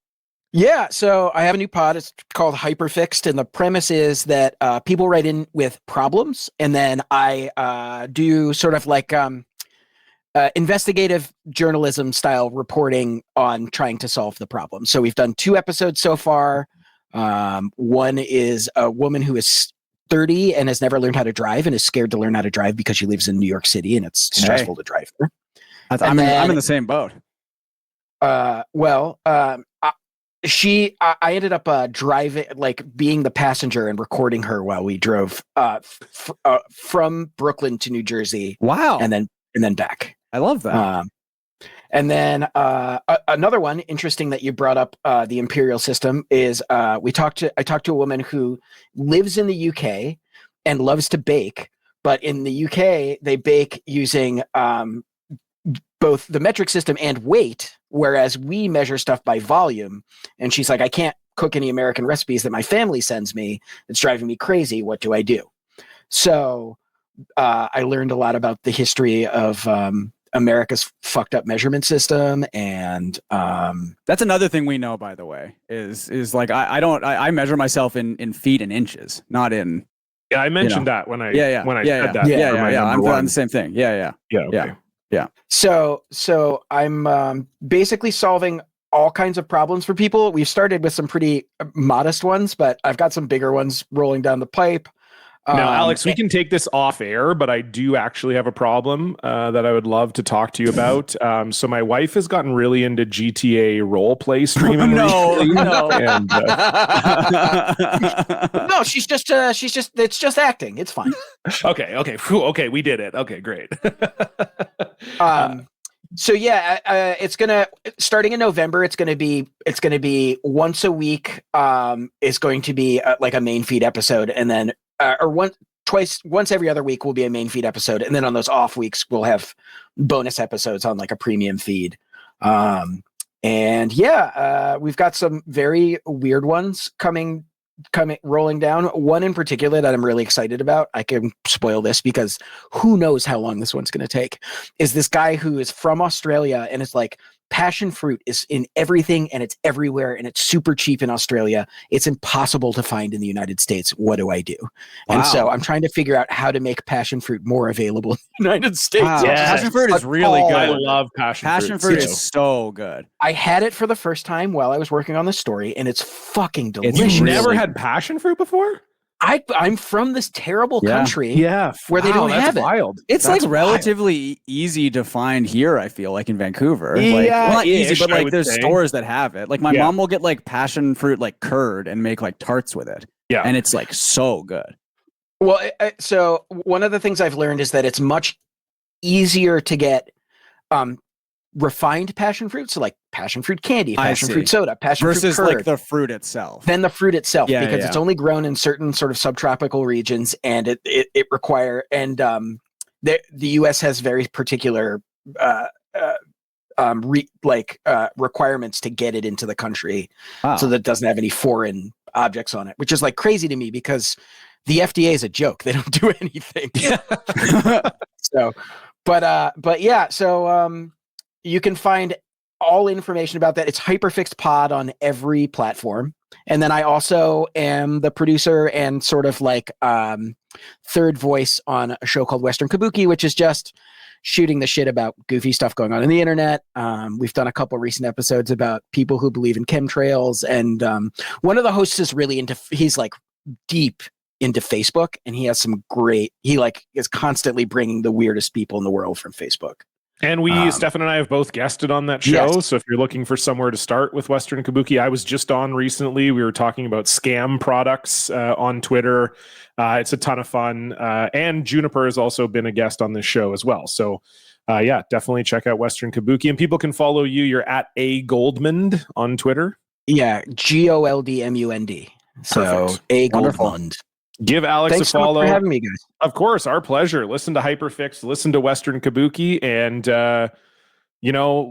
Yeah, so I have a new pod. It's called Hyperfixed, and the premise is that people write in with problems, and then I do sort of like investigative journalism style reporting on trying to solve the problem. So we've done 2 episodes so far. One is a woman who is 30 and has never learned how to drive and is scared to learn how to drive because she lives in New York City and it's stressful to drive there. I'm in the same boat. I ended up driving, like being the passenger and recording her while we drove from Brooklyn to New Jersey. Wow. And then back. I love that. And then another one interesting that you brought up, the imperial system, is I talked to a woman who lives in the UK and loves to bake, but in the UK they bake using both the metric system and weight, whereas we measure stuff by volume. And she's like, I can't cook any American recipes that my family sends me. It's driving me crazy. What do I do? So I learned a lot about the history of America's fucked up measurement system. And that's another thing we know, by the way, is like, I measure myself in feet and inches, not in. Yeah, I mentioned that when I said that. Yeah. I'm on the same thing. Yeah. Okay. Yeah. So I'm basically solving all kinds of problems for people. We've started with some pretty modest ones, but I've got some bigger ones rolling down the pipe. Now, Alex, we can take this off air, but I do actually have a problem that I would love to talk to you about. So my wife has gotten really into GTA role play streaming. No. And, No, it's just acting. It's fine. Okay. Phew, okay, we did it. Okay, great. So yeah, it's starting in November. It's gonna be once a week. Is going to be like a main feed episode, and then once every other week will be a main feed episode, and then on those off weeks we'll have bonus episodes on like a premium feed. And yeah, we've got some very weird ones coming rolling down. One in particular that I'm really excited about, I can spoil this because who knows how long this one's going to take, is this guy who is from Australia, and it's like passion fruit is in everything and it's everywhere and it's super cheap in Australia. It's impossible to find in the United States. What do I do? Wow. And so I'm trying to figure out how to make passion fruit more available in the United States. Wow. Yes. Passion fruit is really good. I love passion fruit. Is so good. I had it for the first time while I was working on the story, and it's fucking delicious. You've never had passion fruit before? I'm from this terrible country where they Wow, don't that's have it. wild. It's That's like relatively easy to find here, I feel like, in Vancouver. Like, Yeah, well, not easy, ish, but I like would there's say. stores that have it. Like my mom will get like passion fruit like curd and make like tarts with it. Yeah. And it's like so good. Well, so one of the things I've learned is that it's much easier to get refined passion fruit, so like passion fruit candy, passion fruit soda, passion versus fruit curd, like the fruit itself. than the fruit itself, Yeah, because yeah. it's only grown in certain sort of subtropical regions, and it require the U.S. has very particular requirements to get it into the country, so that it doesn't have any foreign objects on it, which is like crazy to me because the FDA is a joke. They don't do anything. So, but yeah, so you can find all information about that. It's Hyperfixed Pod on every platform. And then I also am the producer and sort of like third voice on a show called Western Kabuki, which is just shooting the shit about goofy stuff going on in the internet. We've done a couple recent episodes about people who believe in chemtrails. And one of the hosts is really he's like deep into Facebook, and he has some he like is constantly bringing the weirdest people in the world from Facebook. And Stefan and I have both guested on that show. Yes. So if you're looking for somewhere to start with Western Kabuki, I was just on recently. We were talking about scam products on Twitter. It's a ton of fun. And Juniper has also been a guest on this show as well. So yeah, definitely check out Western Kabuki. And people can follow you. You're at A Goldman on Twitter. Yeah, Goldmund. So Perfect. A Goldman. Give Alex Thanks a follow. So much for having me, guys. Of course, our pleasure. Listen to Hyperfix, listen to Western Kabuki, and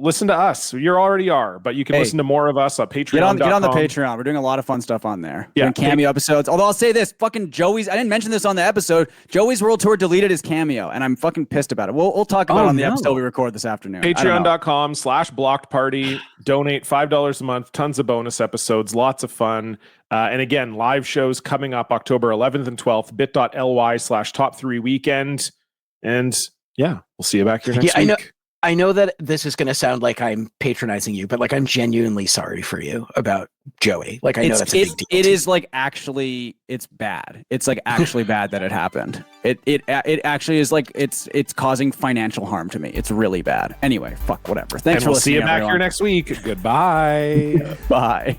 listen to us. You already are, but you can listen to more of us on Patreon. Get on the Patreon. We're doing a lot of fun stuff on there. Yeah, doing cameo episodes. Although I'll say this, fucking Joey's. I didn't mention this on the episode. Joey's World Tour deleted his cameo, and I'm fucking pissed about it. We'll talk about it on the episode we record this afternoon. Patreon.com/blockedparty. Donate $5 a month. Tons of bonus episodes. Lots of fun. And again, live shows coming up October 11th and 12th. bit.ly/top3weekend. And yeah, we'll see you back here next week. I know that this is going to sound like I'm patronizing you, but like I'm genuinely sorry for you about Joey. Like I know that's a big deal. It is like actually, it's bad. It's like actually bad that it happened. It actually is like it's causing financial harm to me. It's really bad. Anyway, fuck whatever. Thanks for listening. See you back here next week. Goodbye. Bye.